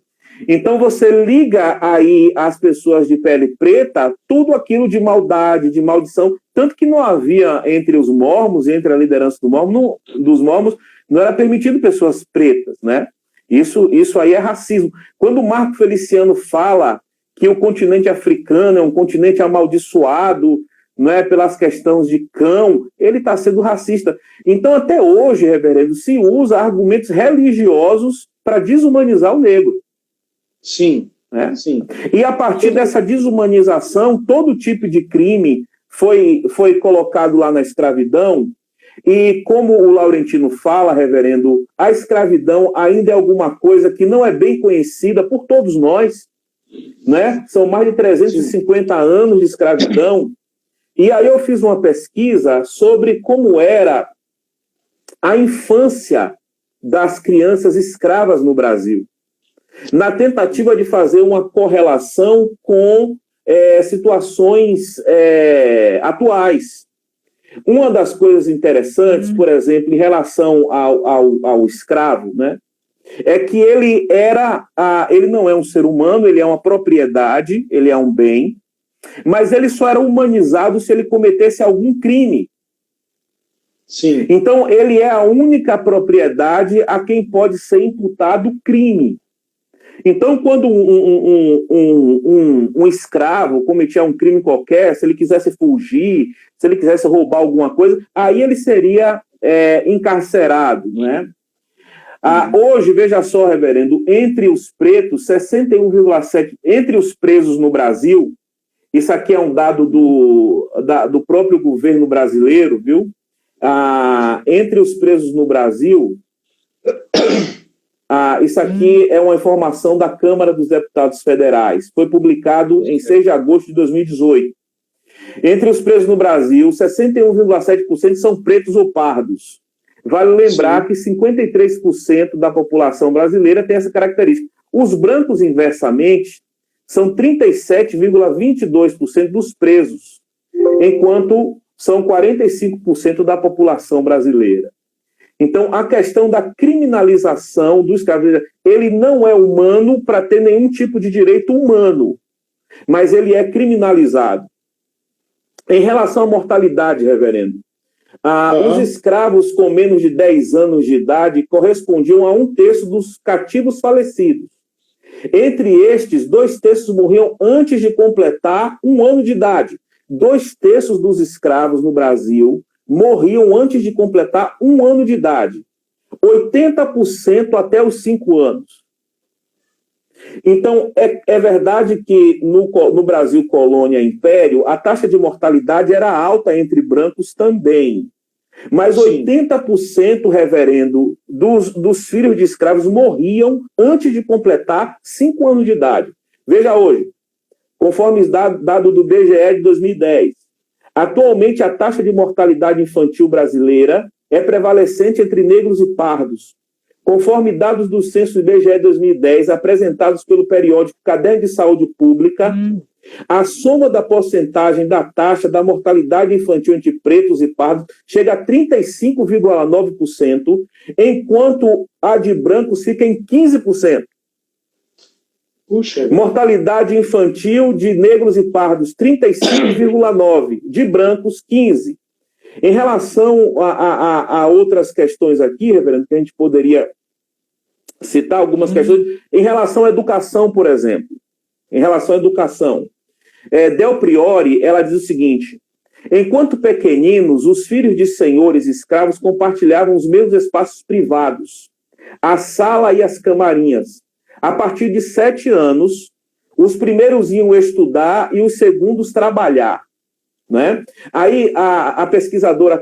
Então você liga aí às pessoas de pele preta tudo aquilo de maldade, de maldição, tanto que não havia entre os mormons, entre a liderança dos mormons, não era permitido pessoas pretas, né? Isso aí é racismo. Quando o Marco Feliciano fala que o continente africano é um continente amaldiçoado, não é, pelas questões de cão, ele está sendo racista. Então, até hoje, reverendo, se usa argumentos religiosos para desumanizar o negro. Sim, né? Sim. E a partir dessa desumanização, todo tipo de crime foi colocado lá na escravidão. E como o Laurentino fala, reverendo, a escravidão ainda é alguma coisa que não é bem conhecida por todos nós, né? São mais de 350 anos de escravidão. E aí eu fiz uma pesquisa sobre como era a infância das crianças escravas no Brasil, na tentativa de fazer uma correlação com situações atuais. Uma das coisas interessantes, por exemplo, em relação ao escravo, né, é que ele não é um ser humano, ele é uma propriedade, ele é um bem, mas ele só era humanizado se ele cometesse algum crime. Sim. Então, ele é a única propriedade a quem pode ser imputado crime. Então, quando um escravo cometia um crime qualquer, se ele quisesse fugir, se ele quisesse roubar alguma coisa, aí ele seria encarcerado, né? Hoje, veja só, reverendo, entre os pretos, 61,7%, entre os presos no Brasil, isso aqui é um dado do próprio governo brasileiro, viu? Entre os presos no Brasil, isso aqui é uma informação da Câmara dos Deputados Federais. Foi publicado em 6 de agosto de 2018. Entre os presos no Brasil, 61,7% são pretos ou pardos. Vale lembrar que 53% da população brasileira tem essa característica. Os brancos, inversamente, são 37,22% dos presos, enquanto são 45% da população brasileira. Então, a questão da criminalização do escravismo, ele não é humano para ter nenhum tipo de direito humano, mas ele é criminalizado. Em relação à mortalidade, reverendo, os escravos com menos de 10 anos de idade correspondiam a 1/3 dos cativos falecidos. Entre estes, 2/3 morriam antes de completar 1 ano de idade. 2/3 dos escravos no Brasil morriam antes de completar 1 ano de idade. 80% até os 5 anos. Então, é verdade que no Brasil, colônia, império, a taxa de mortalidade era alta entre brancos também. Mas 80%, reverendo, dos filhos de escravos morriam antes de completar 5 anos de idade. Veja hoje, conforme dado do BGE de 2010, atualmente a taxa de mortalidade infantil brasileira é prevalecente entre negros e pardos. Conforme dados do censo do IBGE de 2010, apresentados pelo periódico Caderno de Saúde Pública, a soma da porcentagem da taxa da mortalidade infantil entre pretos e pardos chega a 35,9%, enquanto a de brancos fica em 15%. Puxa. Mortalidade infantil de negros e pardos, 35,9%, de brancos, 15%. Em relação a outras questões aqui, reverendo, que a gente poderia citar algumas questões, em relação à educação, por exemplo. Em relação à educação. Del Priori, ela diz o seguinte: enquanto pequeninos, os filhos de senhores escravos compartilhavam os mesmos espaços privados, a sala e as camarinhas. A partir de 7 anos, os primeiros iam estudar e os segundos trabalhar. Né? Aí a pesquisadora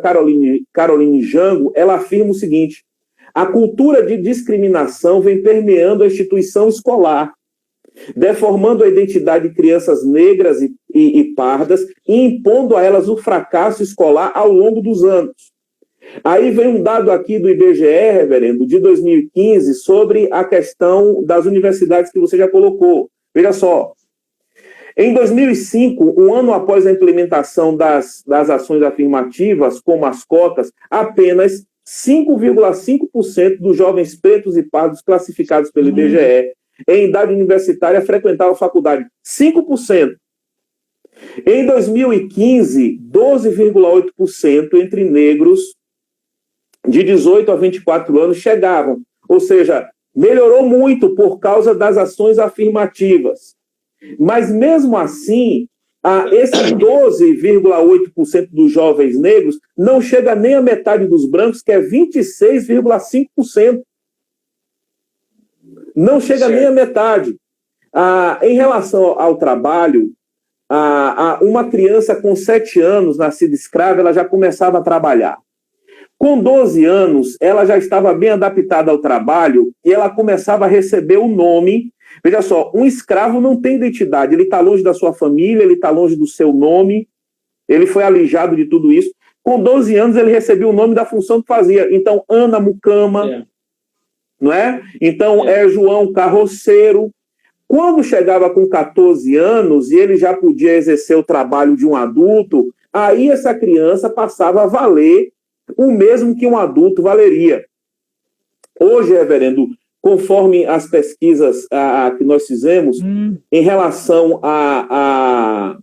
Caroline Jango, ela afirma o seguinte: a cultura de discriminação vem permeando a instituição escolar, deformando a identidade de crianças negras e pardas e impondo a elas o fracasso escolar ao longo dos anos. Aí vem um dado aqui do IBGE, reverendo, de 2015, sobre a questão das universidades que você já colocou. Veja só. Em 2005, um ano após a implementação das ações afirmativas, como as cotas, apenas 5,5% dos jovens pretos e pardos classificados pelo IBGE em idade universitária frequentavam a faculdade. 5%. Em 2015, 12,8% entre negros de 18 a 24 anos chegavam. Ou seja, melhorou muito por causa das ações afirmativas. Mas, mesmo assim, esses 12,8% dos jovens negros não chega nem a metade dos brancos, que é 26,5%. Não chega nem a metade. Em relação ao trabalho, uma criança com 7 anos, nascida escrava, ela já começava a trabalhar. Com 12 anos, ela já estava bem adaptada ao trabalho e ela começava a receber o nome. Veja só, um escravo não tem identidade, ele está longe da sua família, ele está longe do seu nome, ele foi alijado de tudo isso. Com 12 anos, ele recebeu o nome da função que fazia. Então, Ana Mucama, não é? Então, João Carroceiro. Quando chegava com 14 anos e ele já podia exercer o trabalho de um adulto, aí essa criança passava a valer o mesmo que um adulto valeria. Hoje, reverendo, conforme as pesquisas que nós fizemos em relação a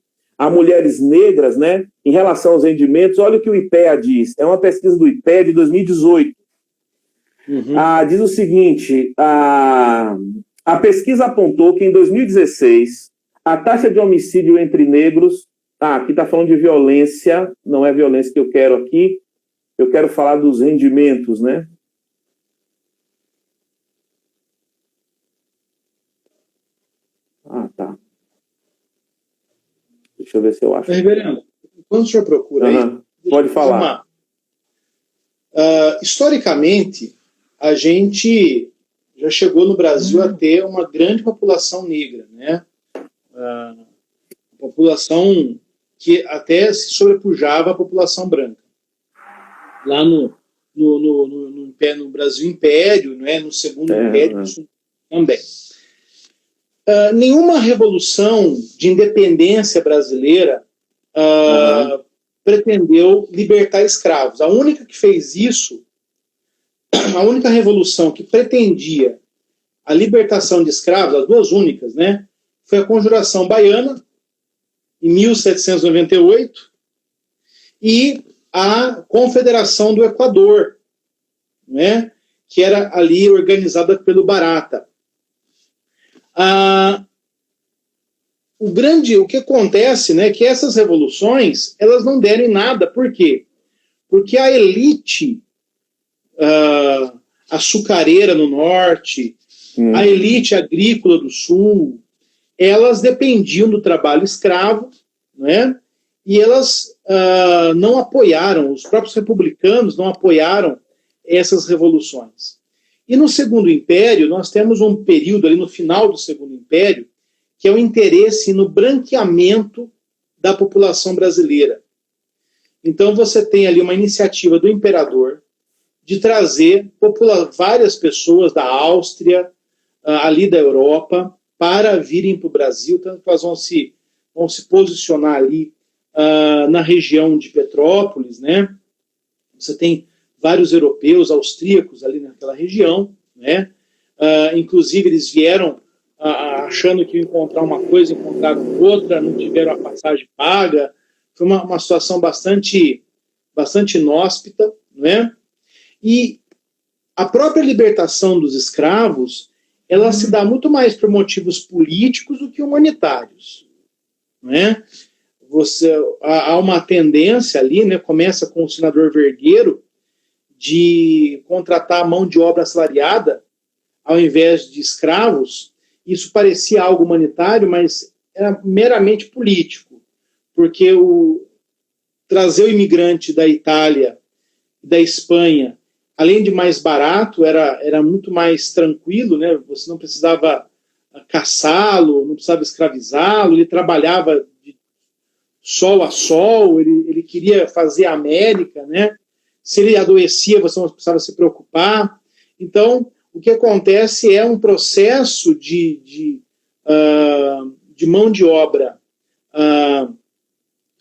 mulheres negras, né, em relação aos rendimentos, olha o que o IPEA diz. É uma pesquisa do IPEA de 2018. Diz o seguinte, a pesquisa apontou que em 2016 a taxa de homicídio entre negros, aqui está falando de violência, não é violência que eu quero aqui, eu quero falar dos rendimentos, né? Tá. Deixa eu ver se eu acho. Reverendo, quando o senhor procura aí... Pode falar. Historicamente, a gente já chegou no Brasil a ter uma grande população negra, né? População que até se sobrepujava a população branca. Lá no Brasil Império, né? No Segundo Império também. Nenhuma revolução de independência brasileira pretendeu libertar escravos. A única que fez isso, a única revolução que pretendia a libertação de escravos, as duas únicas, né, foi a Conjuração Baiana, em 1798, e a Confederação do Equador, né, que era ali organizada pelo Barata. O que acontece, né, que essas revoluções, elas não deram em nada. Por quê? Porque a elite açucareira no norte, a elite agrícola do sul, elas dependiam do trabalho escravo, né, e elas não apoiaram, os próprios republicanos não apoiaram essas revoluções. E no Segundo Império, nós temos um período ali no final do Segundo Império, que é o interesse no branqueamento da população brasileira. Então você tem ali uma iniciativa do imperador de trazer várias pessoas da Áustria, ali da Europa, para virem para o Brasil, tanto que elas vão se posicionar ali na região de Petrópolis, né? Você tem vários europeus, austríacos ali naquela região, né? Inclusive eles vieram achando que iam encontrar uma coisa, encontraram outra, não tiveram a passagem paga. Foi uma situação bastante inóspita, né? E a própria libertação dos escravos, ela se dá muito mais por motivos políticos do que humanitários, né? Há uma tendência ali, né? Começa com o senador Vergueiro, de contratar mão de obra assalariada ao invés de escravos. Isso parecia algo humanitário, mas era meramente político, porque trazer o imigrante da Itália e da Espanha, além de mais barato, era muito mais tranquilo, né? Você não precisava caçá-lo, não precisava escravizá-lo, ele trabalhava de sol a sol, ele queria fazer a América, né? Se ele adoecia, você não precisava se preocupar. Então, o que acontece é um processo de mão de obra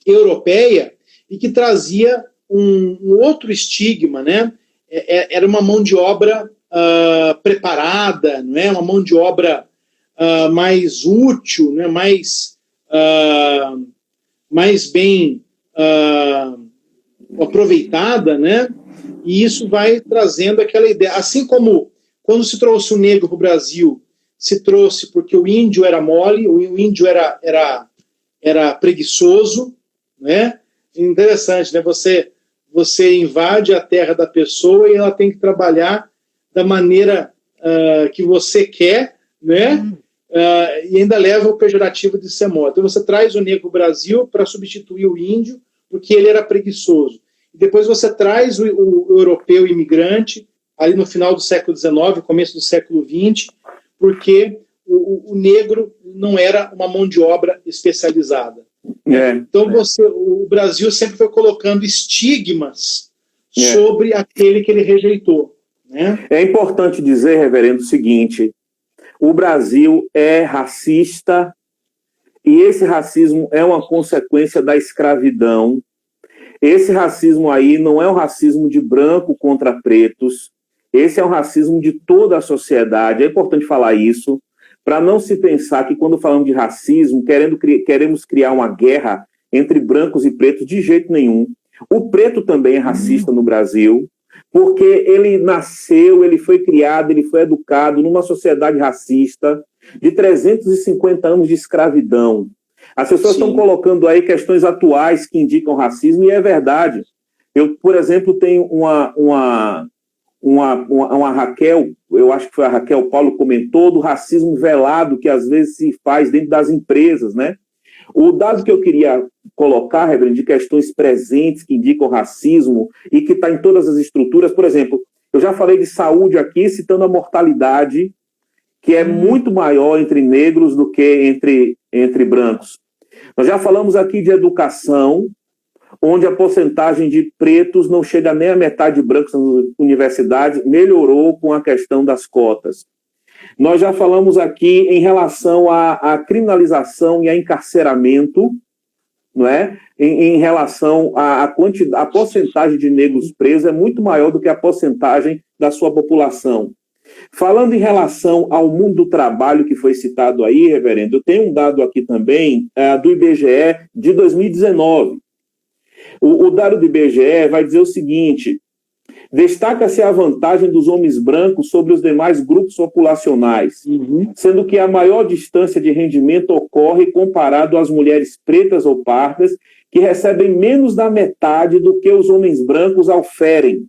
europeia e que trazia um outro estigma, né? Era uma mão de obra preparada, não é? Uma mão de obra mais útil, né, mais bem aproveitada, né? E isso vai trazendo aquela ideia. Assim como quando se trouxe o negro para o Brasil, se trouxe porque o índio era mole, o índio era preguiçoso, né? Interessante, né? Você invade a terra da pessoa e ela tem que trabalhar da maneira que você quer, né? E ainda leva o pejorativo de ser morto. Então você traz o negro para o Brasil para substituir o índio, porque ele era preguiçoso. E depois você traz o europeu imigrante, ali no final do século XIX, começo do século XX, porque o negro não era uma mão de obra especializada. Então o Brasil sempre foi colocando estigmas sobre aquele que ele rejeitou. Né? É importante dizer, reverendo, o seguinte: o Brasil é racista e esse racismo é uma consequência da escravidão. Esse racismo aí não é um racismo de branco contra pretos, esse é um racismo de toda a sociedade. É importante falar isso, para não se pensar que quando falamos de racismo, queremos criar uma guerra entre brancos e pretos, de jeito nenhum. O preto também é racista no Brasil, porque ele nasceu, ele foi criado, ele foi educado numa sociedade racista de 350 anos de escravidão. As pessoas estão colocando aí questões atuais que indicam racismo, e é verdade. Eu, por exemplo, tenho uma Raquel, eu acho que foi a Raquel Paulo, comentou do racismo velado que às vezes se faz dentro das empresas, né? O dado que eu queria colocar, reverendo, de questões presentes que indicam racismo e que está em todas as estruturas, por exemplo, eu já falei de saúde aqui, citando a mortalidade, que é muito maior entre negros do que entre brancos. Nós já falamos aqui de educação, onde a porcentagem de pretos não chega nem a metade de brancos nas universidades, melhorou com a questão das cotas. Nós já falamos aqui em relação à criminalização e a encarceramento, não é? Em relação à porcentagem de negros presos é muito maior do que a porcentagem da sua população. Falando em relação ao mundo do trabalho que foi citado aí, reverendo, eu tenho um dado aqui também do IBGE de 2019. O dado do IBGE vai dizer o seguinte: destaca-se a vantagem dos homens brancos sobre os demais grupos populacionais, sendo que a maior distância de rendimento ocorre comparado às mulheres pretas ou pardas, que recebem menos da metade do que os homens brancos oferem.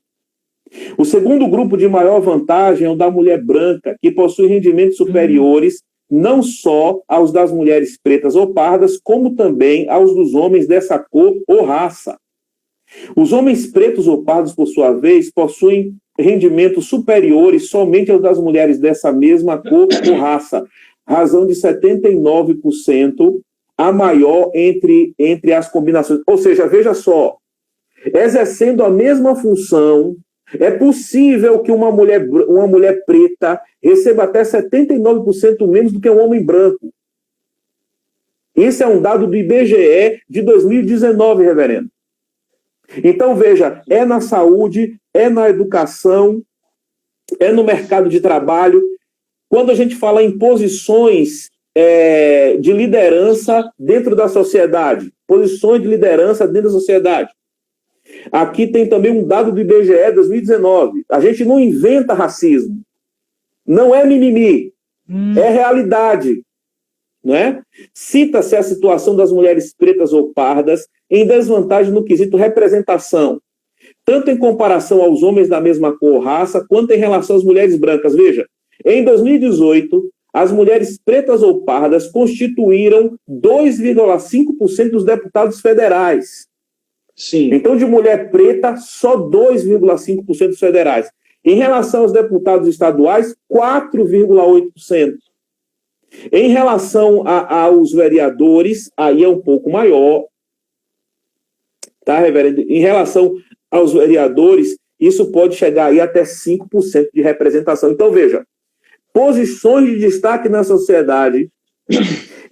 O segundo grupo de maior vantagem é o da mulher branca, que possui rendimentos superiores não só aos das mulheres pretas ou pardas, como também aos dos homens dessa cor ou raça. Os homens pretos ou pardos, por sua vez, possuem rendimentos superiores somente aos das mulheres dessa mesma cor ou raça, razão de 79%, a maior entre as combinações. Ou seja, veja só, exercendo a mesma função, é possível que uma mulher preta receba até 79% menos do que um homem branco. Isso é um dado do IBGE de 2019, reverendo. Então, veja, é na saúde, é na educação, é no mercado de trabalho. Quando a gente fala em posições de liderança dentro da sociedade, posições de liderança dentro da sociedade. Aqui tem também um dado do IBGE 2019. A gente não inventa racismo. Não é mimimi. É realidade. Né? Cita-se a situação das mulheres pretas ou pardas em desvantagem no quesito representação, tanto em comparação aos homens da mesma cor ou raça, quanto em relação às mulheres brancas. Veja, em 2018, as mulheres pretas ou pardas constituíram 2,5% dos deputados federais. Sim. Então, de mulher preta, só 2,5% dos federais. Em relação aos deputados estaduais, 4,8%. Em relação aos vereadores, aí é um pouco maior. Tá, reverendo? Em relação aos vereadores, isso pode chegar aí até 5% de representação. Então, veja, posições de destaque na sociedade,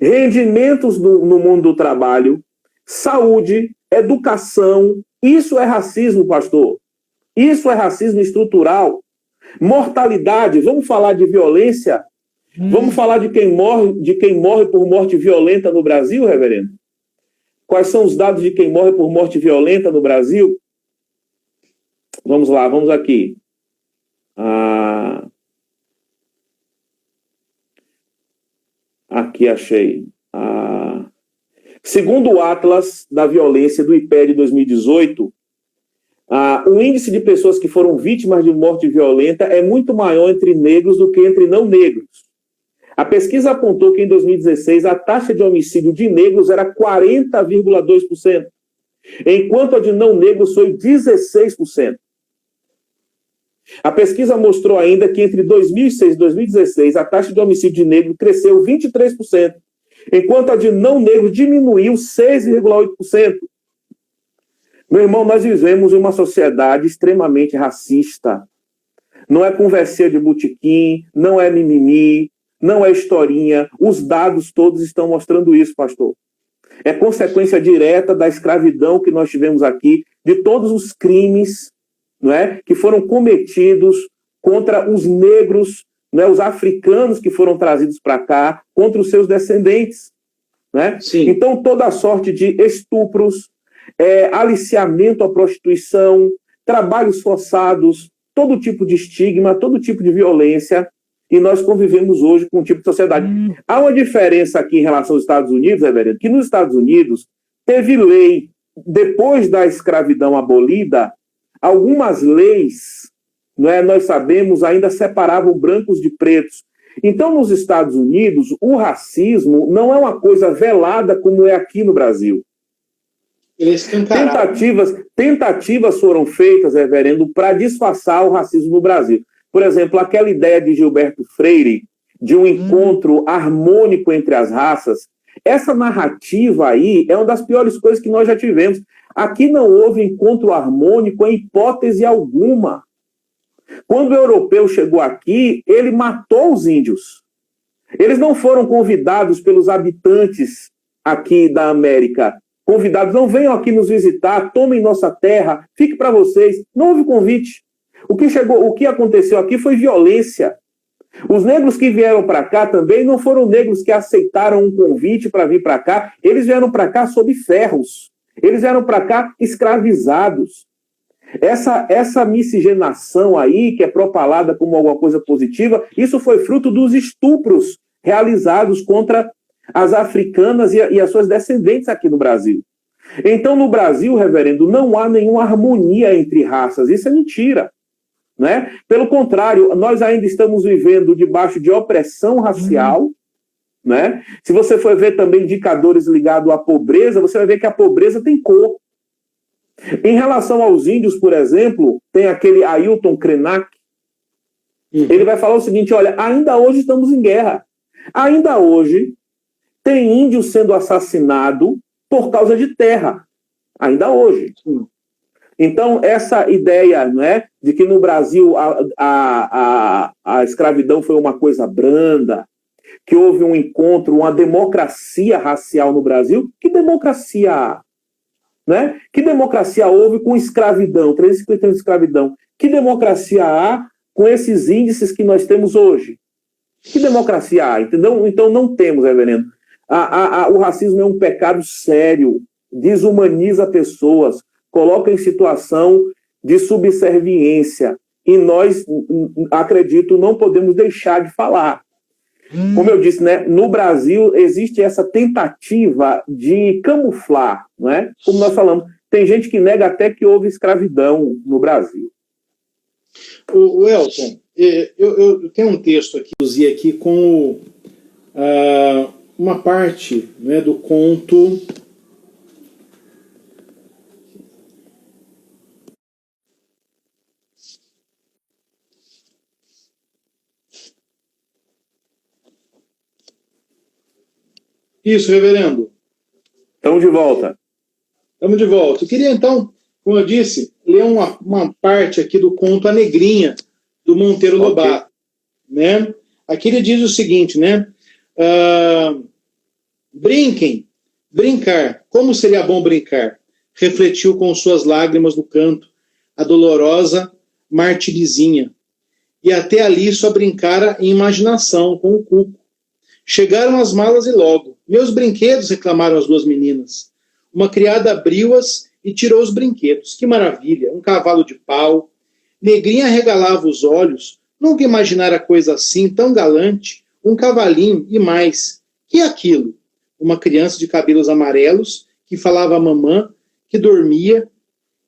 rendimentos no mundo do trabalho, saúde, educação, isso é racismo, pastor. Isso é racismo estrutural. Mortalidade, vamos falar de violência. Vamos falar de quem morre por morte violenta no Brasil, reverendo? Quais são os dados de quem morre por morte violenta no Brasil? Vamos lá, vamos aqui. Aqui achei. Segundo o Atlas da Violência do IPEA de 2018, o índice de pessoas que foram vítimas de morte violenta é muito maior entre negros do que entre não negros. A pesquisa apontou que em 2016 a taxa de homicídio de negros era 40,2%, enquanto a de não negros foi 16%. A pesquisa mostrou ainda que entre 2006 e 2016 a taxa de homicídio de negro cresceu 23%, enquanto a de não negro diminuiu 6,8%. Meu irmão, nós vivemos em uma sociedade extremamente racista. Não é conversinha de botequim, não é mimimi, não é historinha. Os dados todos estão mostrando isso, pastor. É consequência direta da escravidão que nós tivemos aqui, de todos os crimes, não é, que foram cometidos contra os negros, não é, os africanos que foram trazidos para cá, contra os seus descendentes. Né? Então, toda a sorte de estupros, aliciamento à prostituição, trabalhos forçados, todo tipo de estigma, todo tipo de violência, e nós convivemos hoje com um tipo de sociedade. Há uma diferença aqui em relação aos Estados Unidos, reverendo, que nos Estados Unidos teve lei, depois da escravidão abolida, algumas leis, não é, nós sabemos, ainda separavam brancos de pretos. Então, nos Estados Unidos, o racismo não é uma coisa velada como é aqui no Brasil. Tentativas foram feitas, reverendo, para disfarçar o racismo no Brasil. Por exemplo, aquela ideia de Gilberto Freire, de um encontro harmônico entre as raças, essa narrativa aí é uma das piores coisas que nós já tivemos. Aqui não houve encontro harmônico em hipótese alguma. Quando o europeu chegou aqui, ele matou os índios. Eles não foram convidados pelos habitantes aqui da América. Convidados, não venham aqui nos visitar, tomem nossa terra, fique para vocês. Não houve convite. O que aconteceu aqui foi violência. Os negros que vieram para cá também não foram negros que aceitaram um convite para vir para cá. Eles vieram para cá sob ferros. Eles vieram para cá escravizados. Essa miscigenação aí, que é propalada como alguma coisa positiva, isso foi fruto dos estupros realizados contra as africanas e as suas descendentes aqui no Brasil. Então, no Brasil, reverendo, não há nenhuma harmonia entre raças. Isso é mentira. Né? Pelo contrário, nós ainda estamos vivendo debaixo de opressão racial. Né? Se você for ver também indicadores ligados à pobreza, você vai ver que a pobreza tem cor. Em relação aos índios, por exemplo, tem aquele Ailton Krenak. Ele vai falar o seguinte: olha, ainda hoje estamos em guerra. Ainda hoje tem índio sendo assassinado por causa de terra. Ainda hoje. Então, essa ideia, né, de que no Brasil a escravidão foi uma coisa branda, que houve um encontro, uma democracia racial no Brasil, que democracia há? Né? Que democracia houve com escravidão, 350 anos de escravidão? Que democracia há com esses índices que nós temos hoje? Que democracia há? Entendeu? Então não temos, reverendo. O racismo é um pecado sério, desumaniza pessoas, coloca em situação de subserviência. E nós, acredito, não podemos deixar de falar. Como eu disse, né, no Brasil existe essa tentativa de camuflar, não é? Como nós falamos, tem gente que nega até que houve escravidão no Brasil. O Elton, eu tenho um texto aqui com uma parte, né, do conto. Isso, reverendo. Estamos de volta. Estamos de volta. Eu queria, então, como eu disse, ler uma parte aqui do conto A Negrinha, do Monteiro Lobato. Né? Aqui ele diz o seguinte, né? Brincar. Como seria bom brincar? Refletiu com suas lágrimas no canto a dolorosa Martirizinha. e até ali só brincara em imaginação com o cuco. Chegaram as malas e logo. Meus brinquedos, reclamaram as duas meninas. Uma criada abriu-as e tirou os brinquedos. Que maravilha! Um cavalo de pau. Negrinha regalava os olhos. Nunca imaginara coisa assim, tão galante. Um cavalinho e mais. Que é aquilo? Uma criança de cabelos amarelos, que falava a mamã, que dormia.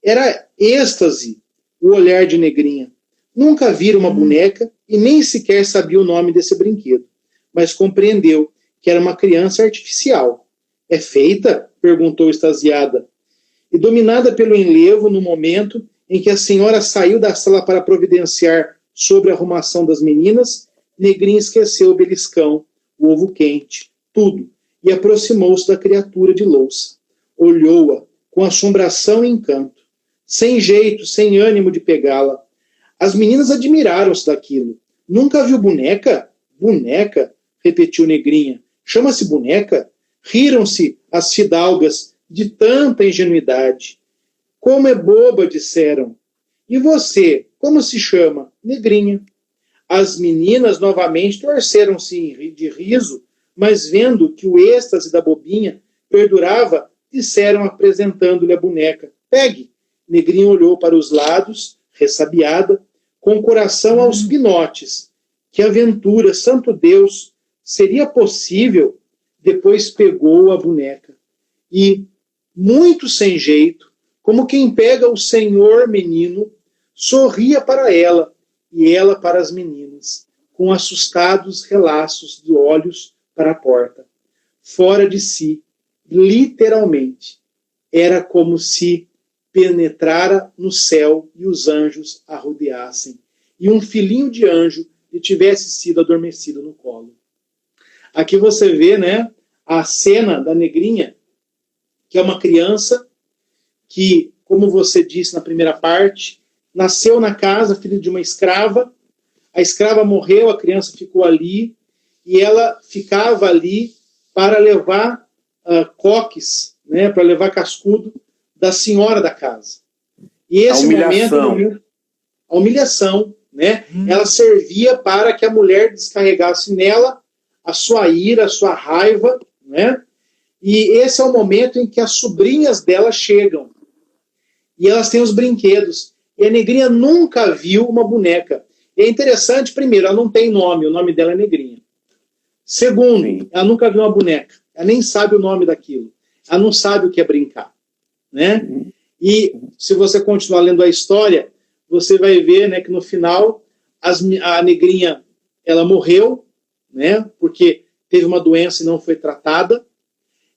Era êxtase o olhar de Negrinha. Nunca vira uma boneca e nem sequer sabia o nome desse brinquedo, mas compreendeu que era uma criança artificial. É feita? Perguntou extasiada. E dominada pelo enlevo, no momento em que a senhora saiu da sala para providenciar sobre a arrumação das meninas, Negrinha esqueceu o beliscão, o ovo quente, tudo, e aproximou-se da criatura de louça. Olhou-a com assombração e encanto, sem jeito, sem ânimo de pegá-la. As meninas admiraram-se daquilo. Nunca viu boneca? Boneca? Repetiu Negrinha. Chama-se boneca? Riram-se as fidalgas de tanta ingenuidade. Como é boba, disseram. E você, como se chama? Negrinha. As meninas novamente torceram-se de riso, mas vendo que o êxtase da bobinha perdurava, disseram apresentando-lhe a boneca. Pegue. Negrinha olhou para os lados, ressabiada, com o coração aos pinotes. Que aventura, santo Deus, seria possível? Depois pegou a boneca. E, muito sem jeito, como quem pega o senhor menino, sorria para ela e ela para as meninas, com assustados relaços de olhos para a porta. Fora de si, literalmente. Era como se penetrara no céu e os anjos a rodeassem, e um filhinho de anjo lhe tivesse sido adormecido no colo. Aqui você vê, né, a cena da Negrinha, que é uma criança que, como você disse na primeira parte, nasceu na casa, filho de uma escrava, a escrava morreu, a criança ficou ali, e ela ficava ali para levar coques, né, para levar cascudo da senhora da casa. E esse momento, a humilhação, né, ela servia para que a mulher descarregasse nela a sua ira, a sua raiva, né, e esse é o momento em que as sobrinhas dela chegam. E elas têm os brinquedos. E a Negrinha nunca viu uma boneca. E é interessante, primeiro, ela não tem nome, o nome dela é Negrinha. Segundo, ela nunca viu uma boneca. Ela nem sabe o nome daquilo. Ela não sabe o que é brincar. Né? E se você continuar lendo a história, você vai ver, né, que no final a Negrinha ela morreu, né, porque teve uma doença e não foi tratada.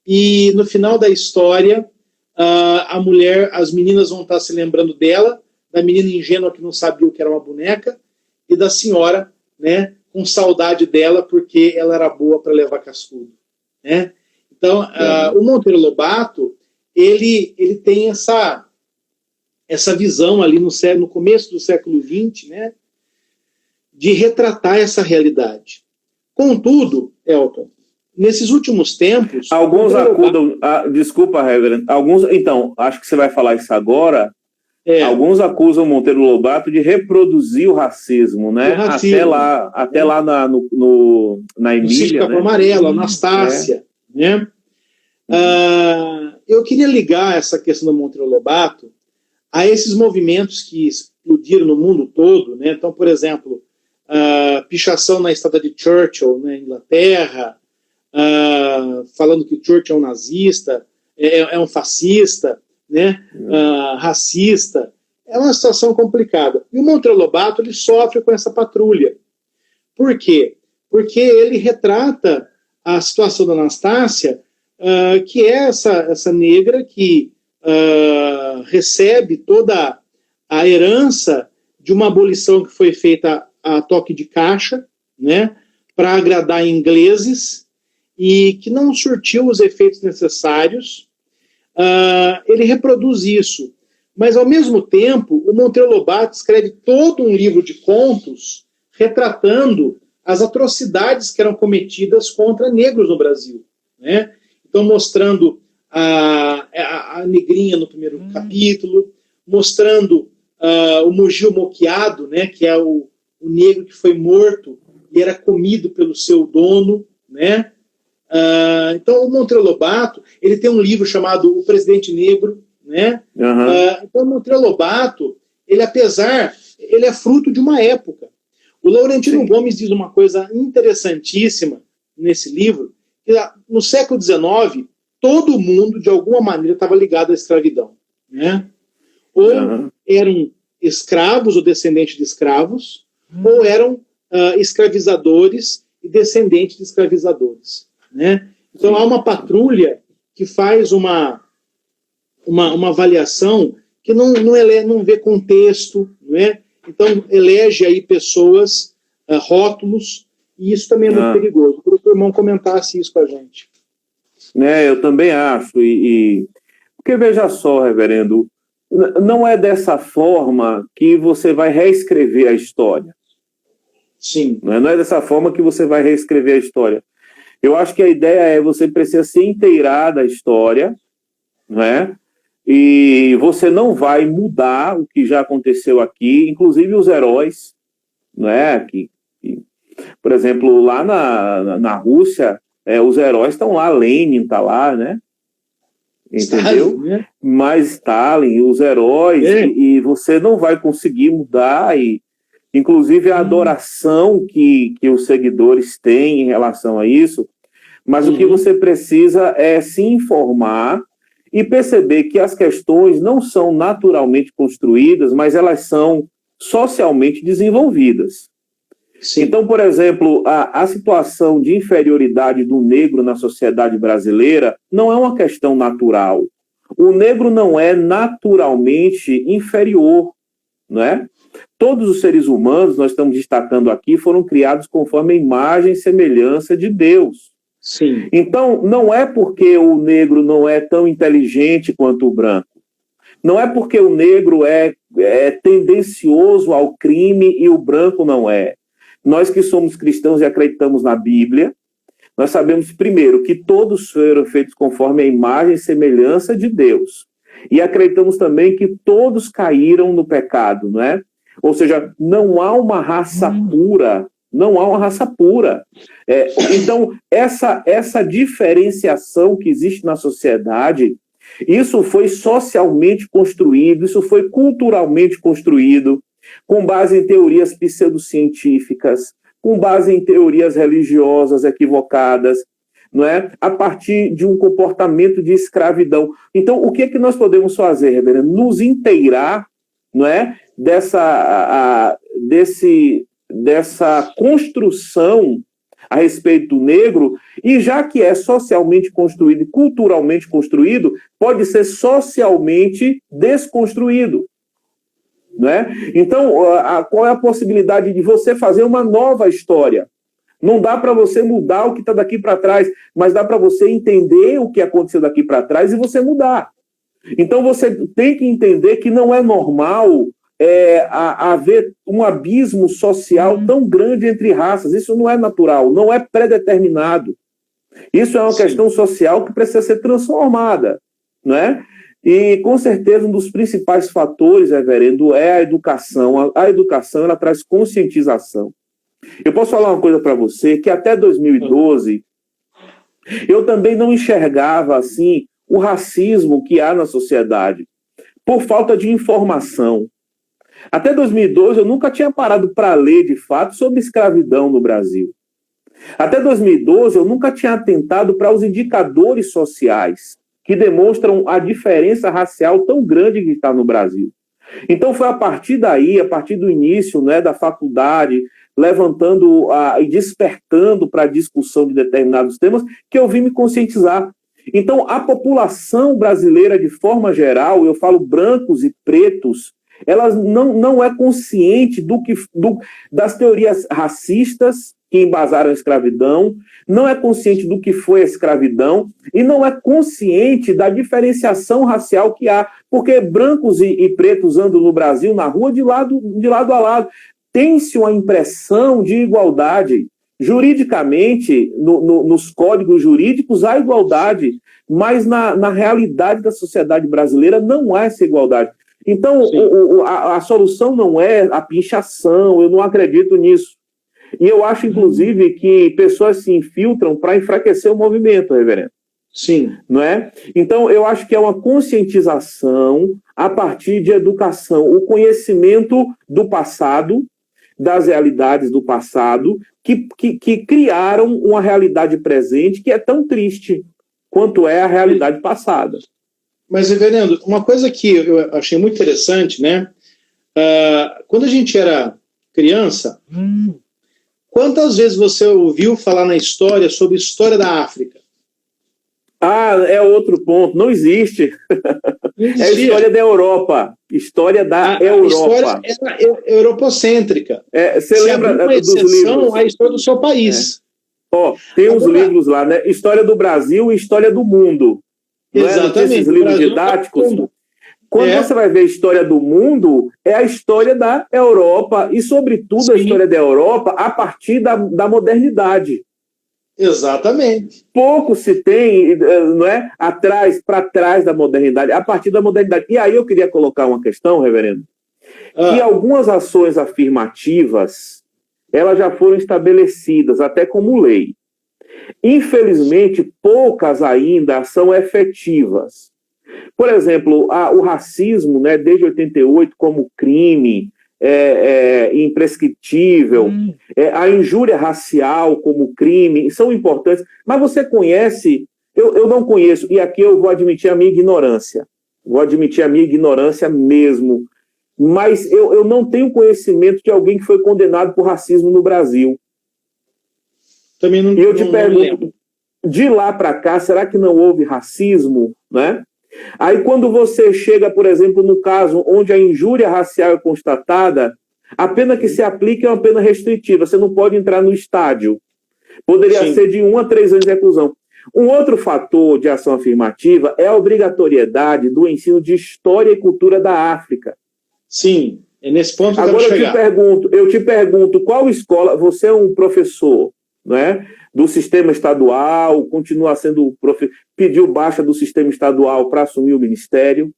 E no final da história, a mulher, as meninas vão estar se lembrando dela, da menina ingênua que não sabia o que era uma boneca, e da senhora, né, com saudade dela porque ela era boa para levar cascudo. Né? Então, o Monteiro Lobato, ele tem essa visão ali no começo do século XX, né, de retratar essa realidade. Contudo, Elton, nesses últimos tempos... Alguns acusam... desculpa, Reverendo. Então, acho que você vai falar isso agora. Alguns acusam Monteiro Lobato de reproduzir o racismo, né? Até lá na Emília, né? Amarelo, Anastácia, né? Eu queria ligar essa questão do Monteiro Lobato a esses movimentos que explodiram no mundo todo, né? Então, por exemplo, pichação na estátua de Churchill, na Inglaterra, falando que Churchill é um nazista, é um fascista, né? Racista. É uma situação complicada. E o Monteiro Lobato, ele sofre com essa patrulha. Por quê? Porque ele retrata a situação da Anastácia, que é essa negra que recebe toda a herança de uma abolição que foi feita a toque de caixa, né, para agradar ingleses, e que não surtiu os efeitos necessários. Ele reproduz isso. Mas, ao mesmo tempo, o Monteiro Lobato escreve todo um livro de contos retratando as atrocidades que eram cometidas contra negros no Brasil. Né? Então, mostrando a Negrinha no primeiro capítulo, mostrando o Mugio Moqueado, né, que é o o negro que foi morto e era comido pelo seu dono, né? Então, o Monteiro Lobato, ele tem um livro chamado O Presidente Negro, né? Então, o Monteiro Lobato, ele é fruto de uma época. O Laurentino Gomes diz uma coisa interessantíssima nesse livro, que no século XIX, todo mundo, de alguma maneira, estava ligado à escravidão, né? Ou eram escravos ou descendentes de escravos, ou eram escravizadores e descendentes de escravizadores, né? Então há uma patrulha que faz uma avaliação que não vê contexto, né? Então elege aí pessoas, rótulos, e isso também é muito perigoso. Eu queria que o irmão comentasse isso com a gente. Eu também acho, porque veja só, reverendo, não é dessa forma que você vai reescrever a história. Sim. Não é dessa forma que você vai reescrever a história. Eu acho que a ideia é você precisa se inteirar da história, não é? E você não vai mudar o que já aconteceu aqui, inclusive os heróis, não é? Por exemplo, lá na Rússia, os heróis estão lá, Lenin está lá, né? Entendeu? Stalin, né? Mas Stalin, os heróis, e você não vai conseguir mudar, inclusive a adoração que os seguidores têm em relação a isso, mas o que você precisa é se informar e perceber que as questões não são naturalmente construídas, mas elas são socialmente desenvolvidas. Sim. Então, por exemplo, a situação de inferioridade do negro na sociedade brasileira não é uma questão natural. O negro não é naturalmente inferior, não é? Todos os seres humanos, nós estamos destacando aqui, foram criados conforme a imagem e semelhança de Deus. Sim. Então, não é porque o negro não é tão inteligente quanto o branco. Não é porque o negro é tendencioso ao crime e o branco não é. Nós que somos cristãos e acreditamos na Bíblia, nós sabemos, primeiro, que todos foram feitos conforme a imagem e semelhança de Deus. E acreditamos também que todos caíram no pecado, não é? Ou seja, não há uma raça pura, não há uma raça pura. Então, essa diferenciação que existe na sociedade, isso foi socialmente construído, isso foi culturalmente construído, com base em teorias pseudocientíficas, com base em teorias religiosas equivocadas, não é? A partir de um comportamento de escravidão. Então, o que é que nós podemos fazer, reverendo? Nos inteirar, não é? Dessa construção a respeito do negro, e já que é socialmente construído e culturalmente construído, pode ser socialmente desconstruído. Não é? Então, qual é a possibilidade de você fazer uma nova história? Não dá para você mudar o que está daqui para trás, mas dá para você entender o que aconteceu daqui para trás e você mudar. Então, você tem que entender que não é normal haver um abismo social tão grande entre raças. Isso não é natural, não é predeterminado. Isso é uma questão social que precisa ser transformada, não é? E, com certeza, um dos principais fatores, reverendo, é a educação. A educação, ela traz conscientização. Eu posso falar uma coisa para você, que até 2012, eu também não enxergava, assim, o racismo que há na sociedade, por falta de informação. Até 2012, eu nunca tinha parado para ler, de fato, sobre escravidão no Brasil. Até 2012, eu nunca tinha atentado para os indicadores sociais que demonstram a diferença racial tão grande que está no Brasil. Então, foi a partir daí, a partir do início, né, da faculdade, levantando e despertando para a discussão de determinados temas, que eu vim me conscientizar. Então, a população brasileira, de forma geral, eu falo brancos e pretos, ela não é consciente das teorias racistas que embasaram a escravidão, não é consciente do que foi a escravidão e não é consciente da diferenciação racial que há, porque brancos e pretos andam no Brasil na rua de lado a lado. Tem-se uma impressão de igualdade. Juridicamente, nos códigos jurídicos, há igualdade, mas na realidade da sociedade brasileira não há essa igualdade. Então, a solução não é a pinchação, eu não acredito nisso. E eu acho, inclusive, que pessoas se infiltram para enfraquecer o movimento, reverendo. Sim. Não é? Então, eu acho que é uma conscientização a partir de educação, o conhecimento do passado, das realidades do passado, que criaram uma realidade presente que é tão triste quanto é a realidade passada. Mas, reverendo, uma coisa que eu achei muito interessante, né? Quando a gente era criança, quantas vezes você ouviu falar na história sobre a história da África? É outro ponto. Não existe. É a história da Europa. História da Europa. A história era europocêntrica. Você lembra dos livros? A história do seu país. Tem uns livros lá, né? História do Brasil e História do Mundo. Exatamente. Esses livros didáticos. Quando você vai ver a história do mundo, é a história da Europa. E, sobretudo, a história da Europa a partir da modernidade. Exatamente. Pouco se tem, não é? Para trás da modernidade, a partir da modernidade. E aí eu queria colocar uma questão, reverendo, que algumas ações afirmativas, elas já foram estabelecidas, até como lei. Infelizmente, poucas ainda são efetivas. Por exemplo, o racismo, né, desde 88, como crime, imprescritível, a injúria racial como crime, são importantes, mas você conhece, eu não conheço, e aqui eu vou admitir a minha ignorância, mesmo, mas eu não tenho conhecimento de alguém que foi condenado por racismo no Brasil. Também não. E eu te pergunto, de lá para cá, será que não houve racismo, né? Aí quando você chega, por exemplo, no caso onde a injúria racial é constatada, a pena que se aplica é uma pena restritiva, você não pode entrar no estádio. Poderia ser de 1 a 3 anos de reclusão. Um outro fator de ação afirmativa é a obrigatoriedade do ensino de história e cultura da África. Sim, é nesse ponto que agora eu te pergunto, qual escola, você é um professor, não é? Do sistema estadual, continua sendo pediu baixa do sistema estadual para assumir o ministério,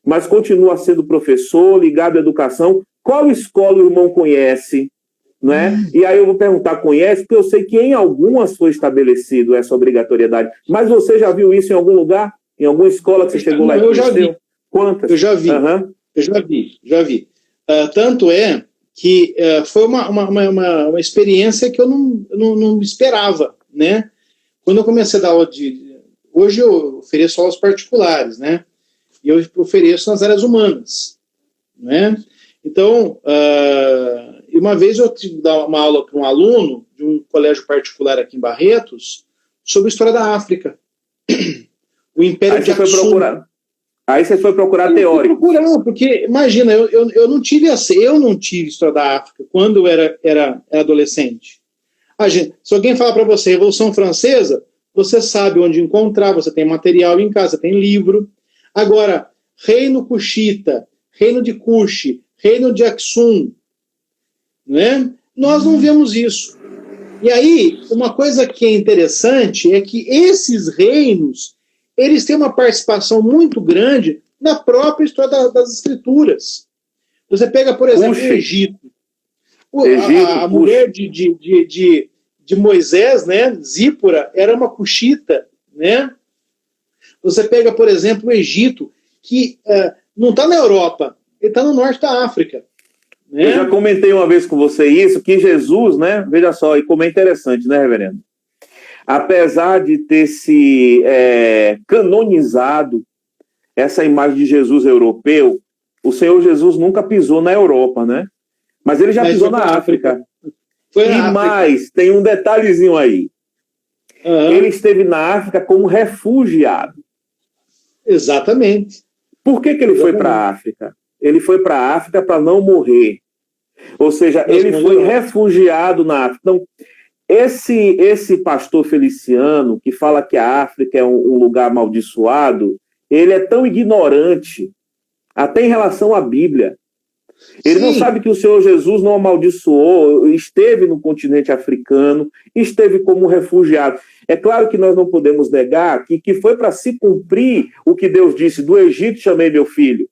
mas continua sendo professor, ligado à educação. Qual escola o irmão conhece? Não é? E aí eu vou perguntar, conhece? Porque eu sei que em algumas foi estabelecido essa obrigatoriedade. Mas você já viu isso em algum lugar? Em alguma escola que você chegou lá e conheceu? Eu já vi. Quantas? Eu já vi. Eu já vi. Tanto é que foi uma experiência que eu não esperava, né? Quando eu comecei a dar aula hoje eu ofereço aulas particulares, né? E eu ofereço nas áreas humanas, né? Então, uma vez eu tive que dar uma aula para um aluno de um colégio particular aqui em Barretos sobre a história da África. O Império de Axum. Aí você foi procurar teórico. Porque, imagina, eu não tive história da África quando eu era adolescente. Se alguém falar para você Revolução Francesa, você sabe onde encontrar, você tem material em casa, tem livro. Agora, Reino Cuxita, Reino de Kush, Reino de Axum, né? Nós não vemos isso. E aí, uma coisa que é interessante é que esses reinos eles têm uma participação muito grande na própria história das escrituras. Você pega, por exemplo, o Egito. A mulher de Moisés, né, Zípora, era uma cuxita, né? Você pega, por exemplo, o Egito, que não está na Europa, ele está no norte da África. Né? Eu já comentei uma vez com você isso, que Jesus, né, veja só, e como é interessante, né, reverendo? Apesar de ter se canonizado essa imagem de Jesus europeu, o Senhor Jesus nunca pisou na Europa, né? Mas ele já pisou na África. Mais, tem um detalhezinho aí. Ele esteve na África como refugiado. Exatamente. Por que ele foi para a África? Ele foi para a África para não morrer. Ou seja, ele foi refugiado na África. Então, esse pastor Feliciano, que fala que a África é um lugar amaldiçoado, ele é tão ignorante, até em relação à Bíblia. Ele não sabe que o Senhor Jesus não amaldiçoou, esteve no continente africano, esteve como refugiado. É claro que nós não podemos negar que foi para se cumprir o que Deus disse, do Egito chamei meu filho.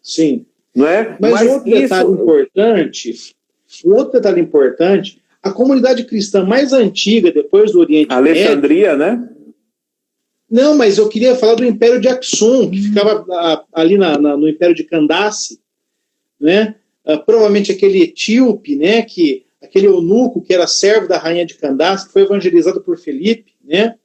Sim. Não é? Mas um outro detalhe importante, a comunidade cristã mais antiga, depois do Oriente Alexandria, né? Não, mas eu queria falar do Império de Aksum, que ficava ali no Império de Candace, né? Provavelmente aquele etíope, né? Aquele eunuco que era servo da rainha de Candace, que foi evangelizado por Felipe, né?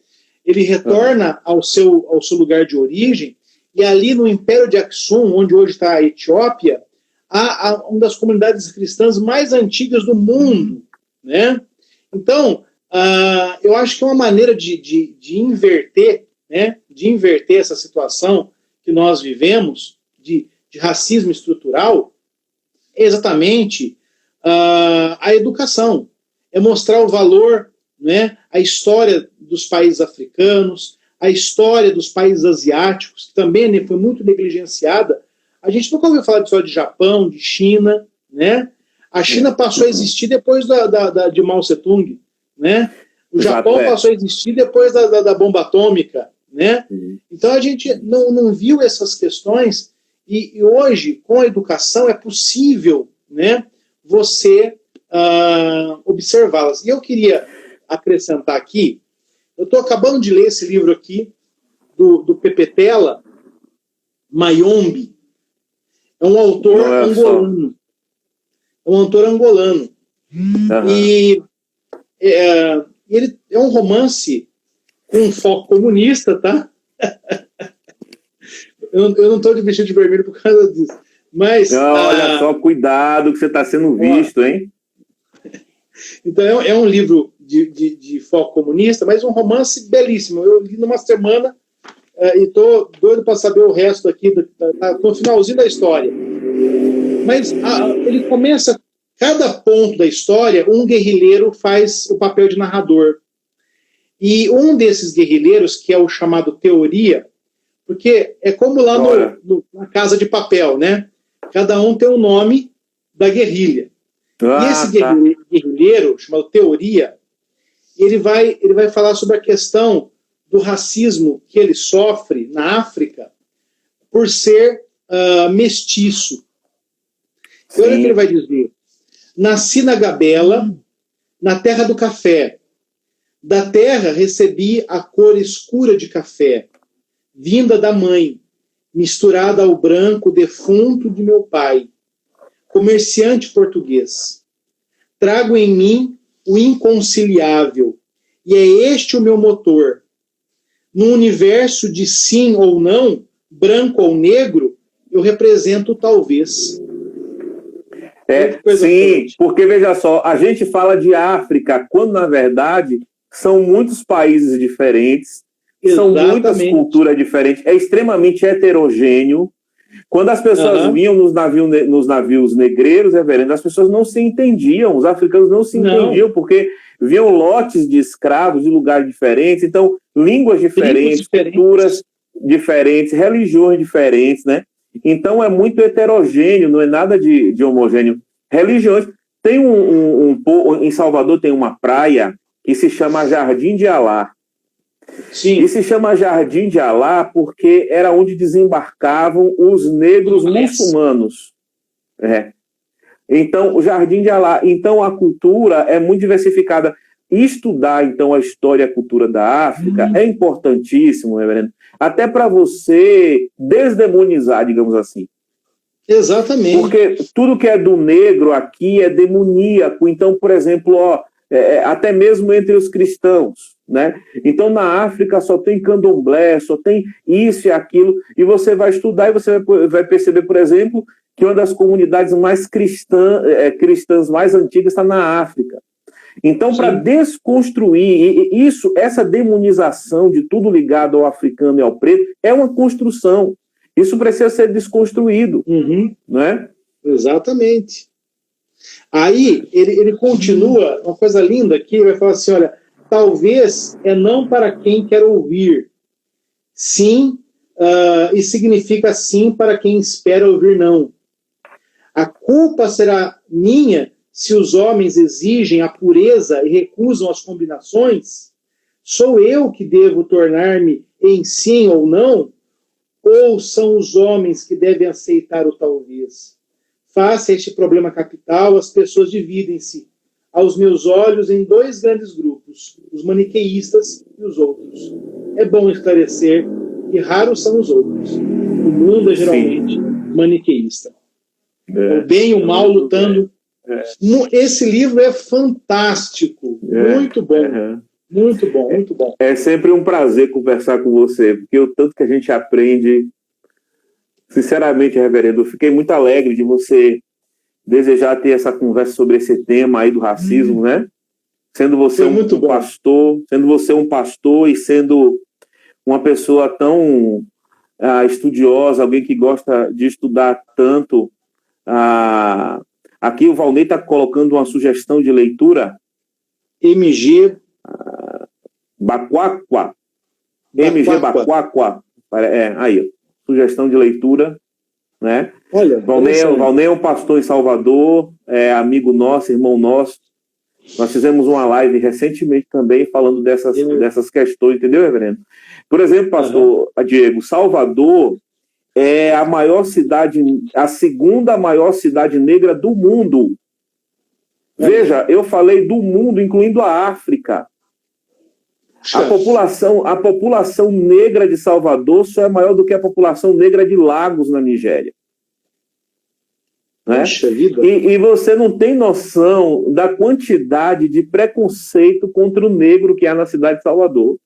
Ele retorna ao seu lugar de origem, e ali no Império de Aksum, onde hoje está a Etiópia, há uma das comunidades cristãs mais antigas do mundo, né? Então, eu acho que é uma maneira de inverter, né? De inverter essa situação que nós vivemos de racismo estrutural, é exatamente a educação, é mostrar o valor, né? A história dos países africanos, a história dos países asiáticos, que também foi muito negligenciada. A gente nunca ouviu falar de história de Japão, de China, né? A China passou a existir depois de Mao Tse-tung, né? O Japão passou a existir depois da bomba atômica, né? Então a gente não viu essas questões, e hoje, com a educação, é possível, né, você observá-las. E eu queria acrescentar aqui, eu estou acabando de ler esse livro aqui, do Pepetela Mayombe. É um autor angolano. E ele é um romance com um foco comunista, tá? eu não estou de vestido de vermelho por causa disso. Mas, olha só, cuidado que você está sendo visto, hein? Então é um livro de foco comunista, mas um romance belíssimo. Eu li numa semana e estou doido para saber o resto aqui, no finalzinho da história. Mas ele começa, cada ponto da história, um guerrilheiro faz o papel de narrador. E um desses guerrilheiros, que é o chamado Teoria, porque é como lá na Casa de Papel, né? Cada um tem um nome da guerrilha. E esse guerrilheiro, chamado Teoria, ele vai falar sobre a questão do racismo que ele sofre na África por ser mestiço. Sim. Olha o que ele vai dizer. Nasci na Gabela, na terra do café. Da terra recebi a cor escura de café, vinda da mãe, misturada ao branco defunto de meu pai, comerciante português. Trago em mim o inconciliável, e é este o meu motor. No universo de sim ou não, branco ou negro, eu represento o talvez. Sim, porque veja só, a gente fala de África, quando na verdade são muitos países diferentes, são muitas culturas diferentes, é extremamente heterogêneo. Quando as pessoas vinham nos navios negreiros, reverendo, as pessoas não se entendiam, os africanos não se entendiam, porque viam lotes de escravos de lugares diferentes, então línguas diferentes, culturas diferentes, religiões diferentes, né? Então é muito heterogêneo, não é nada de homogêneo. Religiões. Tem em Salvador tem uma praia que se chama Jardim de Alá. Sim. E se chama Jardim de Alá porque era onde desembarcavam os negros muçulmanos. Então, o Jardim de Alá. Então, a cultura é muito diversificada. Estudar, então, a história e a cultura da África é importantíssimo, reverendo, até para você desdemonizar, digamos assim. Exatamente. Porque tudo que é do negro aqui é demoníaco. Então, por exemplo, até mesmo entre os cristãos, né? Então, na África só tem candomblé, só tem isso e aquilo, e você vai estudar e você vai perceber, por exemplo, que uma das comunidades mais cristãs mais antigas está na África. Então, para desconstruir essa demonização de tudo ligado ao africano e ao preto, é uma construção. Isso precisa ser desconstruído, né? Exatamente. Aí, ele continua, uma coisa linda aqui, ele vai falar assim, olha, talvez é não para quem quer ouvir, sim, e significa sim para quem espera ouvir não. A culpa será minha se os homens exigem a pureza e recusam as combinações? Sou eu que devo tornar-me em sim ou não? Ou são os homens que devem aceitar o talvez? Face a este problema capital, as pessoas dividem-se, aos meus olhos, em dois grandes grupos, os maniqueístas e os outros. É bom esclarecer que raros são os outros. O mundo é geralmente maniqueísta. O bem e o mal lutando. Esse livro é fantástico. Muito bom. Muito bom, muito bom. É sempre um prazer conversar com você, porque o tanto que a gente aprende. Sinceramente, reverendo, eu fiquei muito alegre de você desejar ter essa conversa sobre esse tema aí do racismo, né? Sendo você um pastor e sendo uma pessoa tão estudiosa, alguém que gosta de estudar tanto. Aqui o Valnei está colocando uma sugestão de leitura. MG Baquaqua. MG Baquaqua. Aí, sugestão de leitura, né? Olha, Valnei é um pastor em Salvador, é amigo nosso, irmão nosso. Nós fizemos uma live recentemente também falando dessas questões, entendeu, reverendo? Por exemplo, pastor Diego, Salvador é a maior cidade, a segunda maior cidade negra do mundo. Veja, eu falei do mundo, incluindo a África. A população negra de Salvador só é maior do que a população negra de Lagos, na Nigéria. Né? E você não tem noção da quantidade de preconceito contra o negro que há na cidade de Salvador.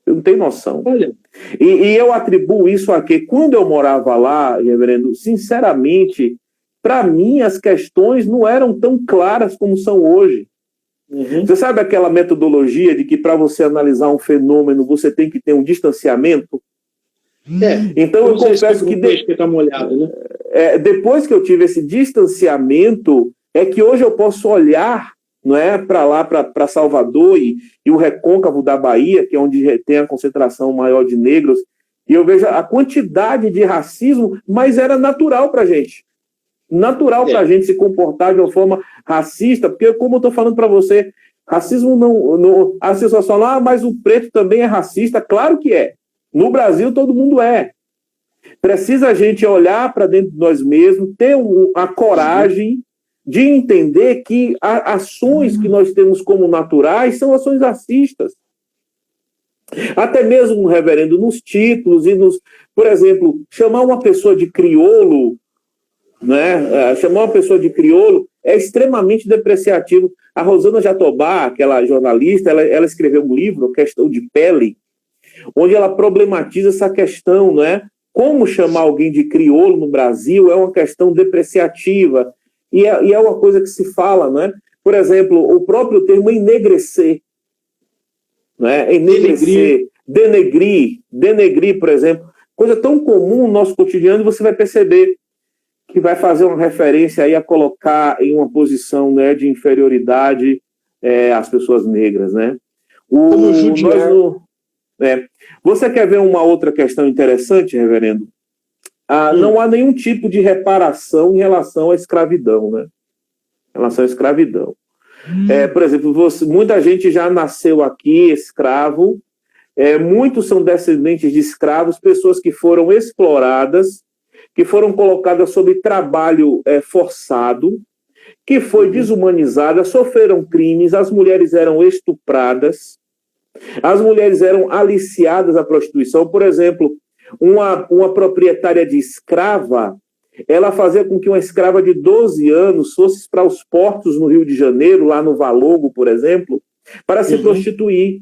Você não tem noção. Olha. E eu atribuo isso a que, quando eu morava lá, reverendo, sinceramente, para mim as questões não eram tão claras como são hoje. Você sabe aquela metodologia de que para você analisar um fenômeno você tem que ter um distanciamento? Então eu confesso que depois que eu tive esse distanciamento é que hoje eu posso olhar, não é, para lá, para Salvador e o recôncavo da Bahia, que é onde tem a concentração maior de negros, e eu vejo a quantidade de racismo, mas era natural para a gente. Natural para a gente se comportar de uma forma racista, porque, como eu estou falando para você, racismo não. As pessoas falam, mas o preto também é racista. Claro que é. No Brasil, todo mundo é. Precisa a gente olhar para dentro de nós mesmos, ter a coragem de entender que ações que nós temos como naturais são ações racistas. Até mesmo, reverendo, nos títulos e por exemplo, chamar uma pessoa de crioulo, né? Chamar uma pessoa de crioulo é extremamente depreciativo. A Rosana Jatobá, aquela jornalista, ela escreveu um livro, Questão de Pele, onde ela problematiza essa questão, né? Como chamar alguém de crioulo no Brasil é uma questão depreciativa e é uma coisa que se fala, né? Por exemplo, o próprio termo enegrecer, né? Enegrecer, denegrir, por exemplo, coisa tão comum no nosso cotidiano, e você vai perceber que vai fazer uma referência aí a colocar em uma posição, né, de inferioridade as pessoas negras, né? Você quer ver uma outra questão interessante, reverendo? Não há nenhum tipo de reparação em relação à escravidão, né? Em relação à escravidão. Por exemplo, muita gente já nasceu aqui escravo, muitos são descendentes de escravos, pessoas que foram exploradas, que foram colocadas sob trabalho forçado, que foi desumanizada, sofreram crimes, as mulheres eram estupradas, as mulheres eram aliciadas à prostituição. Por exemplo, uma proprietária de escrava, ela fazia com que uma escrava de 12 anos fosse para os portos no Rio de Janeiro, lá no Valongo, por exemplo, para se prostituir,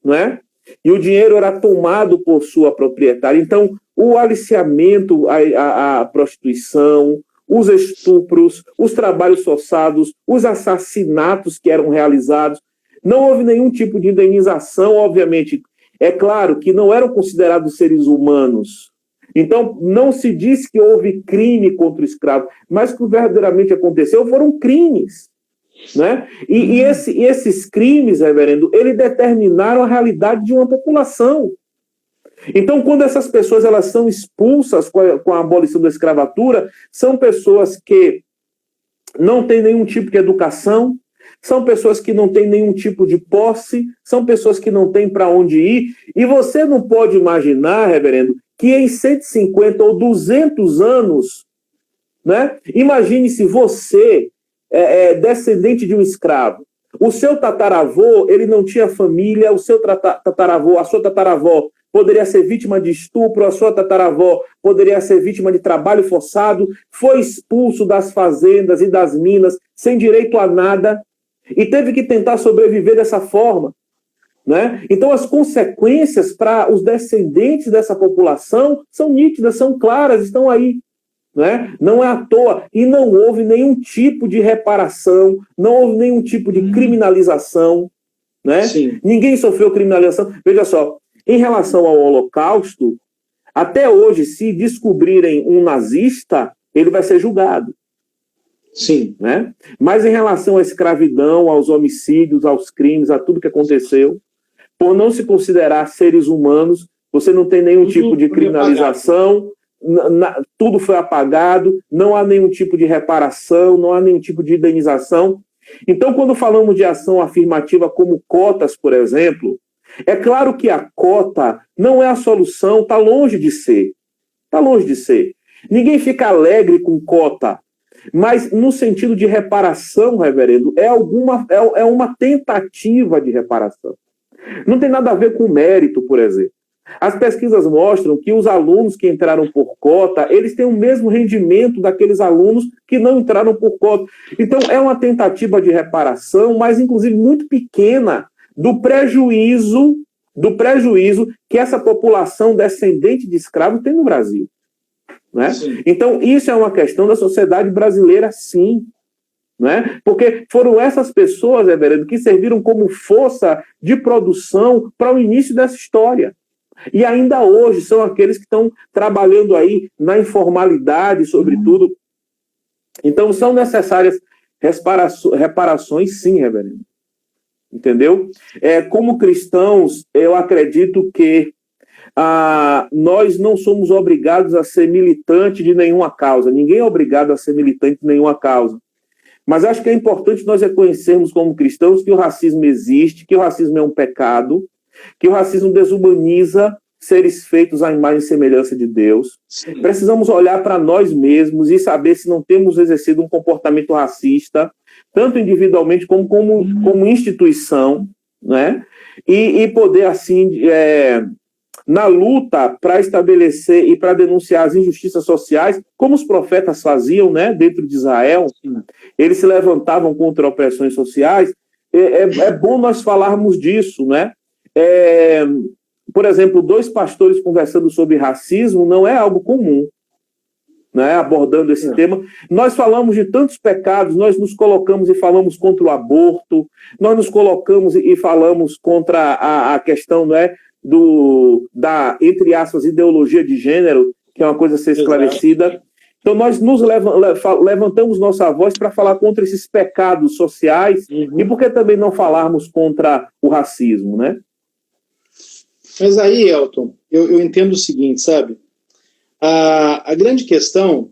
não é? E o dinheiro era tomado por sua proprietária. Então, o aliciamento, a prostituição, os estupros, os trabalhos forçados, os assassinatos que eram realizados, não houve nenhum tipo de indenização, obviamente. É claro que não eram considerados seres humanos. Então, não se diz que houve crime contra o escravo, mas o que verdadeiramente aconteceu foram crimes. Né? E esses crimes, reverendo, eles determinaram a realidade de uma população. Então, quando essas pessoas elas são expulsas com a abolição da escravatura, são pessoas que não têm nenhum tipo de educação, são pessoas que não têm nenhum tipo de posse, são pessoas que não têm para onde ir, e você não pode imaginar, reverendo, que em 150 ou 200 anos, né? Imagine se você é descendente de um escravo. O seu tataravô, ele não tinha família, o seu tataravô, a sua tataravó poderia ser vítima de estupro, a sua tataravó poderia ser vítima de trabalho forçado, foi expulso das fazendas e das minas, sem direito a nada, e teve que tentar sobreviver dessa forma, né? Então as consequências para os descendentes dessa população são nítidas, são claras, estão aí. Né? Não é à toa, e não houve nenhum tipo de reparação, não houve nenhum tipo de criminalização, né? Ninguém sofreu criminalização. Veja só, em relação ao Holocausto, até hoje, se descobrirem um nazista, ele vai ser julgado. Sim. Né? Mas em relação à escravidão, aos homicídios, aos crimes, a tudo que aconteceu, por não se considerar seres humanos, você não tem nenhum tipo de criminalização, tudo foi apagado, não há nenhum tipo de reparação, não há nenhum tipo de indenização. Então, quando falamos de ação afirmativa como cotas, por exemplo, é claro que a cota não é a solução, está longe de ser. Está longe de ser. Ninguém fica alegre com cota, mas no sentido de reparação, reverendo, é uma tentativa de reparação. Não tem nada a ver com mérito, por exemplo. As pesquisas mostram que os alunos que entraram por cota, eles têm o mesmo rendimento daqueles alunos que não entraram por cota. Então, é uma tentativa de reparação, mas inclusive muito pequena, do prejuízo que essa população descendente de escravos tem no Brasil. Né? Então, isso é uma questão da sociedade brasileira, sim. Né? Porque foram essas pessoas, reverendo, que serviram como força de produção para o início dessa história. E ainda hoje são aqueles que estão trabalhando aí na informalidade, sobretudo. Então, são necessárias reparações, sim, reverendo. Entendeu? Como cristãos, eu acredito que nós não somos obrigados a ser militante de nenhuma causa. Ninguém é obrigado a ser militante de nenhuma causa. Mas acho que é importante nós reconhecermos como cristãos que o racismo existe, que o racismo é um pecado, que o racismo desumaniza seres feitos à imagem e semelhança de Deus. Sim. Precisamos olhar para nós mesmos e saber se não temos exercido um comportamento racista, tanto individualmente como instituição, né? E poder, assim, na luta para estabelecer e para denunciar as injustiças sociais, como os profetas faziam, né, dentro de Israel, eles se levantavam contra opressões sociais. É bom nós falarmos disso, né? Por exemplo, 2 pastores conversando sobre racismo não é algo comum, né, abordando esse tema. Nós falamos de tantos pecados, nós nos colocamos e falamos contra o aborto, nós nos colocamos e falamos contra a questão, né, da, entre aspas, ideologia de gênero, que é uma coisa a ser esclarecida. Exato. Então, nós nos levantamos nossa voz para falar contra esses pecados sociais, e por que também não falarmos contra o racismo, né? Mas aí, Elton, eu entendo o seguinte, sabe? A grande questão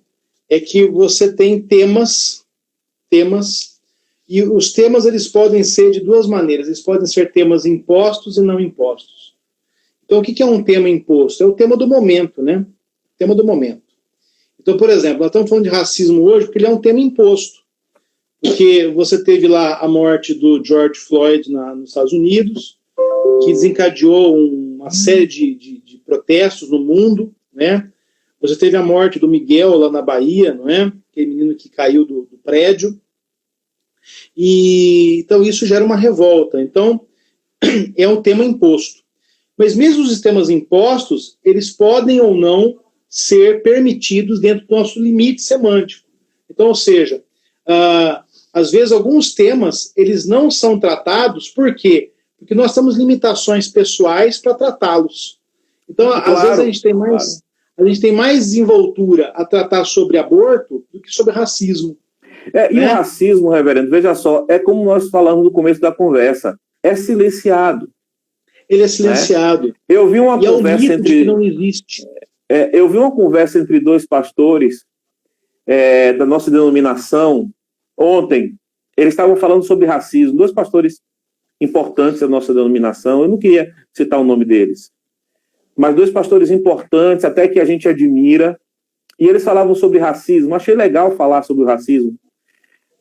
é que você tem temas, e os temas eles podem ser de 2 maneiras. Eles podem ser temas impostos e não impostos. Então, o que é um tema imposto? É o tema do momento, né? O tema do momento. Então, por exemplo, nós estamos falando de racismo hoje porque ele é um tema imposto. Porque você teve lá a morte do George Floyd nos Estados Unidos, que desencadeou uma série de protestos no mundo, né? Você teve a morte do Miguel lá na Bahia, não é? Aquele menino que caiu do prédio. Então isso gera uma revolta. Então é um tema imposto. Mas mesmo os temas impostos, eles podem ou não ser permitidos dentro do nosso limite semântico. Então, ou seja, às vezes alguns temas eles não são tratados, por quê? Porque nós temos limitações pessoais para tratá-los. Então, claro, às vezes a gente tem mais desenvoltura a tratar sobre aborto do que sobre racismo. E o racismo, reverendo, veja só, é como nós falamos no começo da conversa, é silenciado. Ele é silenciado. Né? Eu vi uma conversa que não existe. Eu vi uma conversa entre 2 pastores da nossa denominação ontem. Eles estavam falando sobre racismo, 2 pastores importantes da nossa denominação. Eu não queria citar o nome deles. mas dois pastores importantes, até que a gente admira, e eles falavam sobre racismo. Achei legal falar sobre o racismo,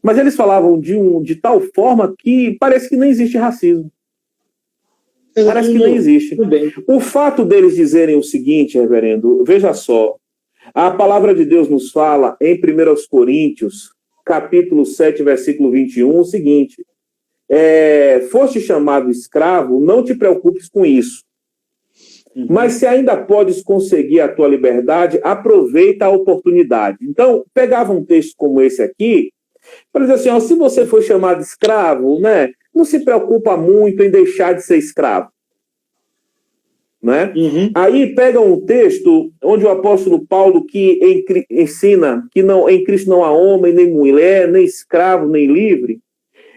mas eles falavam de tal forma que parece que não existe racismo. Parece que não existe. O fato deles dizerem o seguinte, reverendo, veja só, a palavra de Deus nos fala em 1 Coríntios, capítulo 7, versículo 21, o seguinte: foste chamado escravo, não te preocupes com isso. Mas se ainda podes conseguir a tua liberdade, aproveita a oportunidade. Então, pegava um texto como esse aqui, para dizer assim, ó, se você foi chamado escravo, né, não se preocupa muito em deixar de ser escravo. Né? Aí pega um texto onde o apóstolo Paulo que ensina que em Cristo não há homem, nem mulher, nem escravo, nem livre.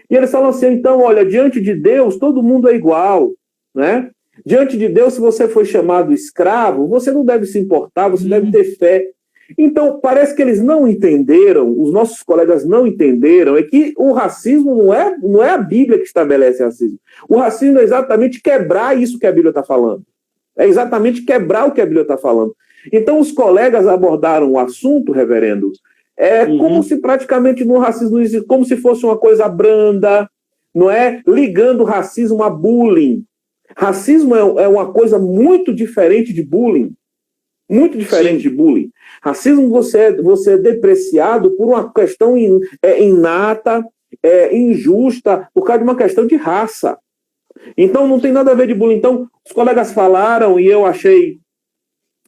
E eles falam assim, então, olha, diante de Deus todo mundo é igual, né? Diante de Deus, se você foi chamado escravo, você não deve se importar, você deve ter fé. Então, parece que eles não entenderam, os nossos colegas não entenderam, é que o racismo não é a Bíblia que estabelece racismo. O racismo é exatamente quebrar isso que a Bíblia está falando. É exatamente quebrar o que a Bíblia está falando. Então, os colegas abordaram o assunto, reverendo, como se praticamente no racismo existe, como se fosse uma coisa branda, não é? Ligando o racismo a bullying. Racismo é uma coisa muito diferente de bullying. Muito diferente de bullying. Racismo, você é depreciado por uma questão inata, injusta, por causa de uma questão de raça. Então, não tem nada a ver de bullying. Então, os colegas falaram, e eu achei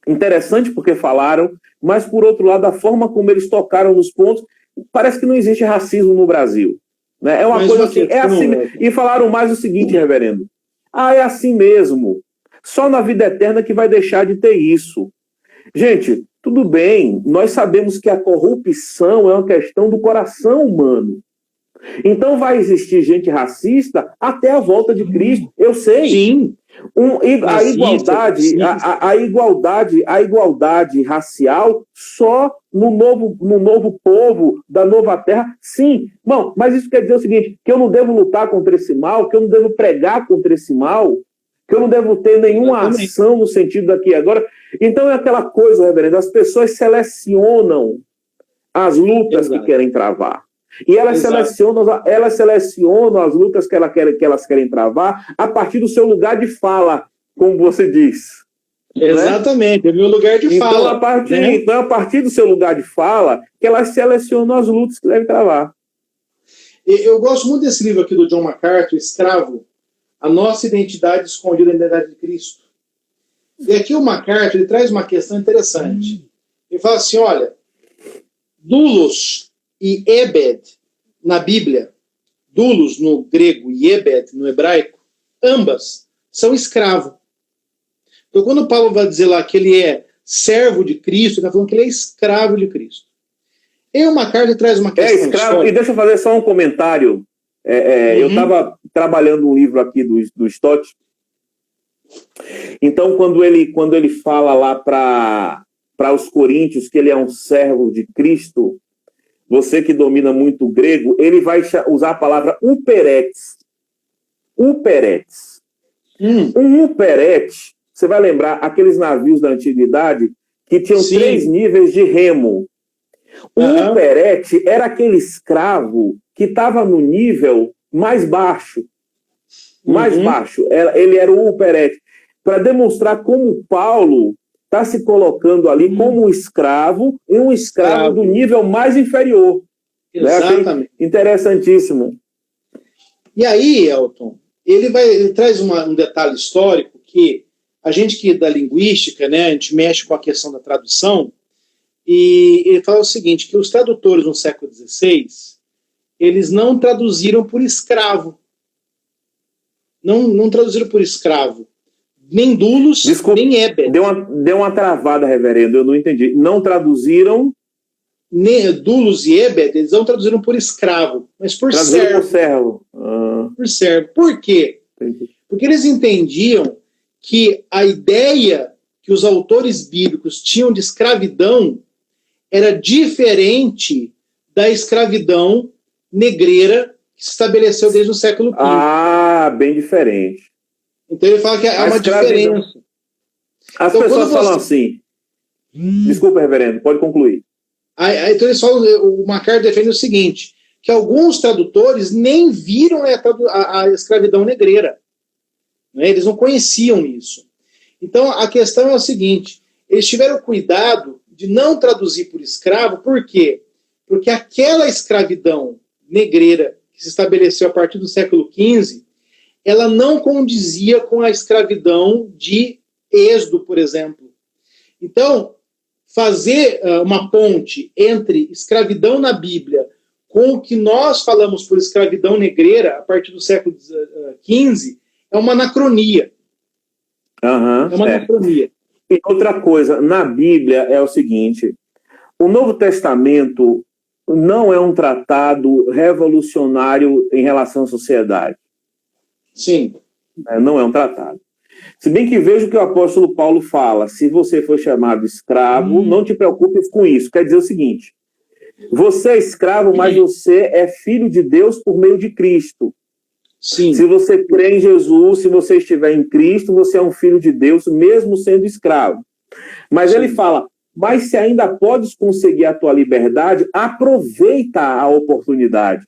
interessante porque falaram, mas, por outro lado, a forma como eles tocaram nos pontos, parece que não existe racismo no Brasil. Né? É uma coisa assim, assim. E falaram mais o seguinte, reverendo. É assim mesmo. Só na vida eterna que vai deixar de ter isso. Gente, tudo bem, nós sabemos que a corrupção é uma questão do coração humano. Então vai existir gente racista até a volta de Cristo. Eu sei. Sim. A igualdade racial só no novo povo da nova terra, sim. Bom, mas isso quer dizer o seguinte, que eu não devo lutar contra esse mal, que eu não devo pregar contra esse mal, que eu não devo ter nenhuma ação no sentido daqui agora. Então é aquela coisa, reverendo, as pessoas selecionam as lutas que querem travar. E elas selecionam as lutas que elas querem travar a partir do seu lugar de fala, como você diz. Exatamente, né? É meu lugar de fala. Então, a partir do seu lugar de fala, que elas selecionam as lutas que devem travar. Eu gosto muito desse livro aqui do John MacArthur, Escravo, a nossa identidade escondida na identidade de Cristo. E aqui o MacArthur ele traz uma questão interessante. Ele fala assim, olha, Doulos e Ebed na Bíblia, Doulos no grego e Ebed no hebraico, ambas são escravo. Então, quando Paulo vai dizer lá que ele é servo de Cristo, ele está falando que ele é escravo de Cristo. E o MacArthur traz uma questão escravo, histórica. E deixa eu fazer só um comentário. Eu estava trabalhando um livro aqui do Stott. Então, quando ele fala lá para os coríntios que ele é um servo de Cristo, você que domina muito o grego, ele vai usar a palavra uperetes. Uperetes. Um uperete, você vai lembrar aqueles navios da antiguidade que tinham 3 níveis de remo. O uperete era aquele escravo que estava no nível mais baixo. Mais baixo. Ele era o uperete. Para demonstrar como Paulo está se colocando ali como um escravo e um escravo do nível mais inferior. Exatamente. Né? Interessantíssimo. E aí, Elton, ele traz um detalhe histórico que a gente que da linguística, né, a gente mexe com a questão da tradução, e ele fala o seguinte, que os tradutores no século XVI, eles não traduziram por escravo. Não traduziram por escravo. Nem Doulos, nem Ebed. Deu uma travada, reverendo, eu não entendi. Não traduziram... Doulos e Ebed, eles não traduziram por escravo, mas por servo. Por servo. Por servo. Por quê? Entendi. Porque eles entendiam que a ideia que os autores bíblicos tinham de escravidão era diferente da escravidão negreira que se estabeleceu desde o século V. Bem diferente. Então ele fala que há uma diferença. As Então, pessoas falam assim. Desculpa, reverendo, pode concluir. Então eles falam, o McCarthy defende o seguinte, que alguns tradutores nem viram a escravidão negreira. Né? Eles não conheciam isso. Então a questão é o seguinte, eles tiveram cuidado de não traduzir por escravo, por quê? Porque aquela escravidão negreira que se estabeleceu a partir do século XV, ela não condizia com a escravidão de Êxodo, por exemplo. Então, fazer uma ponte entre escravidão na Bíblia com o que nós falamos por escravidão negreira a partir do século XV é uma anacronia. É uma anacronia. E outra coisa, na Bíblia é o seguinte, o Novo Testamento não é um tratado revolucionário em relação à sociedade. Sim. Não é um tratado. Se bem que veja o que o apóstolo Paulo fala, se você for chamado escravo, não te preocupes com isso. Quer dizer o seguinte, você é escravo, mas você é filho de Deus por meio de Cristo. Sim. Se você crê em Jesus, se você estiver em Cristo, você é um filho de Deus, mesmo sendo escravo. Mas ele fala, mas se ainda podes conseguir a tua liberdade, aproveita a oportunidade.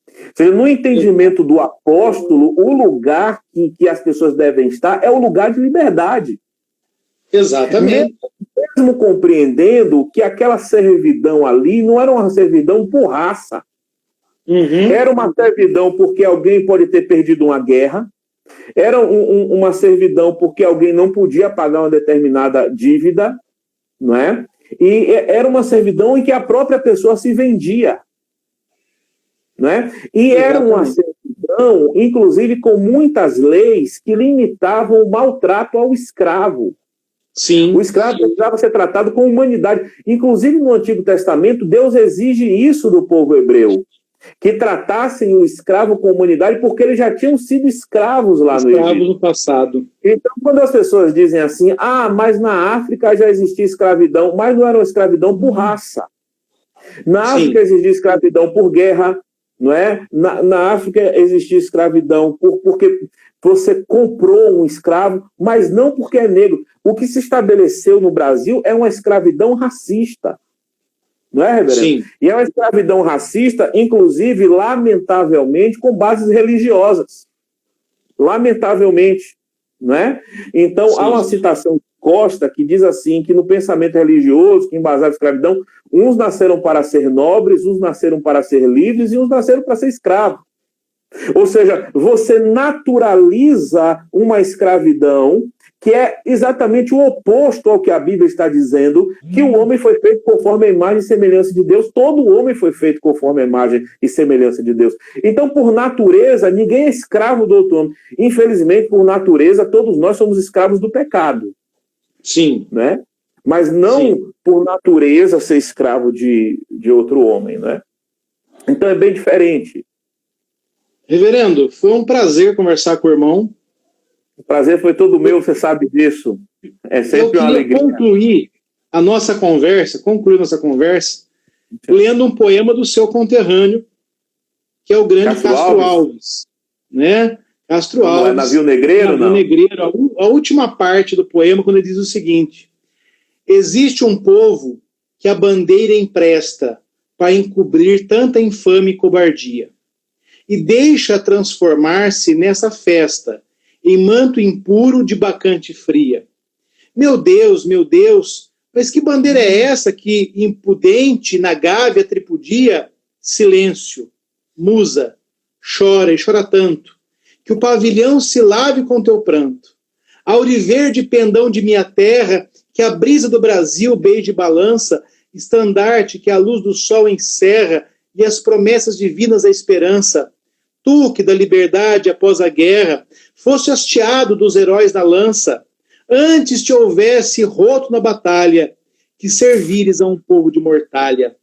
Ou seja, no entendimento do apóstolo, o lugar que as pessoas devem estar é o lugar de liberdade. Exatamente. Mesmo compreendendo que aquela servidão ali não era uma servidão por raça. Era uma servidão porque alguém pode ter perdido uma guerra, era uma servidão porque alguém não podia pagar uma determinada dívida, não é? E era uma servidão em que a própria pessoa se vendia. Né? E era uma servidão, inclusive, com muitas leis que limitavam o maltrato ao escravo. Sim. O escravo precisava ser tratado com humanidade. Inclusive, no Antigo Testamento, Deus exige isso do povo hebreu, que tratassem o escravo com humanidade, porque eles já tinham sido escravos lá no Egito. Escravos no passado. Então, quando as pessoas dizem assim, mas na África já existia escravidão, mas não era uma escravidão por raça. Na África existia escravidão por guerra, não é? Na África existia escravidão porque você comprou um escravo, mas não porque é negro. O que se estabeleceu no Brasil é uma escravidão racista. Não é, reverendo? Sim. E é uma escravidão racista, inclusive, lamentavelmente, com bases religiosas. Lamentavelmente. Não é? Então, há uma citação de Costa que diz assim, que no pensamento religioso, que embasava a escravidão, uns nasceram para ser nobres, uns nasceram para ser livres e uns nasceram para ser escravos. Ou seja, você naturaliza uma escravidão que é exatamente o oposto ao que a Bíblia está dizendo, que o homem foi feito conforme a imagem e semelhança de Deus. Todo homem foi feito conforme a imagem e semelhança de Deus. Então, por natureza, ninguém é escravo do outro homem. Infelizmente, por natureza, todos nós somos escravos do pecado. Sim. Né? Mas não por natureza ser escravo de outro homem. Né? Então, é bem diferente. Reverendo, foi um prazer conversar com o irmão. O prazer foi todo meu, você sabe disso. É sempre uma alegria. Eu queria concluir nossa conversa, lendo um poema do seu conterrâneo, que é o grande Castro Alves. Né? Castro Alves. É Navio Negreiro, não? Navio Negreiro, a última parte do poema, quando ele diz o seguinte: existe um povo que a bandeira empresta para encobrir tanta infame e cobardia, e deixa transformar-se nessa festa em manto impuro de bacante fria. Meu Deus, mas que bandeira é essa que, impudente, na gávea tripudia? Silêncio, musa, chora e chora tanto, que o pavilhão se lave com teu pranto. Auriverde pendão de minha terra, que a brisa do Brasil beije e balança, estandarte que a luz do sol encerra e as promessas divinas da esperança. Tu, que da liberdade após a guerra foste hasteado dos heróis da lança, antes te houvesse roto na batalha, que servires a um povo de mortalha.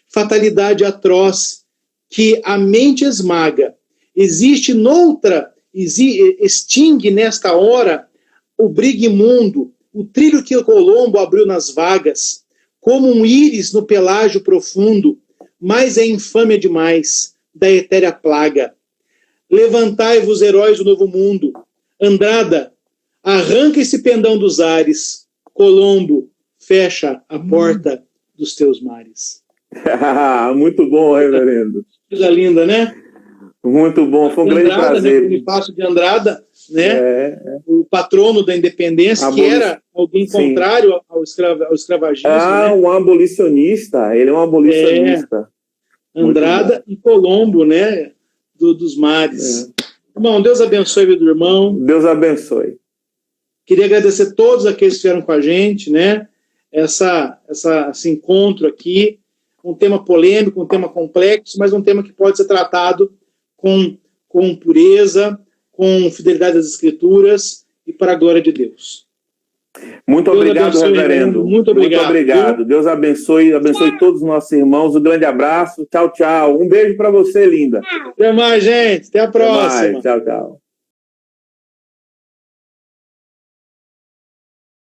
Fatalidade atroz, que a mente esmaga, existe noutra, extingue nesta hora o brigue imundo, o trilho que o Colombo abriu nas vagas, como um íris no pelágio profundo, mas é infâmia demais da etérea plaga. Levantai-vos, heróis do novo mundo. Andrada, Arranca esse pendão dos ares, Colombo, fecha a porta dos teus mares. Muito bom, reverendo. Coisa linda, né? Muito bom, foi um grande prazer. Né? Bonifácio de Andrada, né? O patrono da independência, que era alguém contrário ao escravagismo. Né? Um abolicionista, ele é um abolicionista. Andrada e Colombo, né? Dos mares. Irmão, Deus abençoe a vida do irmão. Deus abençoe. Queria agradecer a todos aqueles que estiveram com a gente, né? Esse encontro aqui, um tema polêmico, um tema complexo, mas um tema que pode ser tratado com pureza, com fidelidade às Escrituras e para a glória de Deus. Muito obrigado, reverendo. Muito obrigado. Muito obrigado. Deus abençoe todos os nossos irmãos. Um grande abraço. Tchau, tchau. Um beijo para você, linda. Até mais, gente. Até a próxima. Até mais. Tchau, tchau.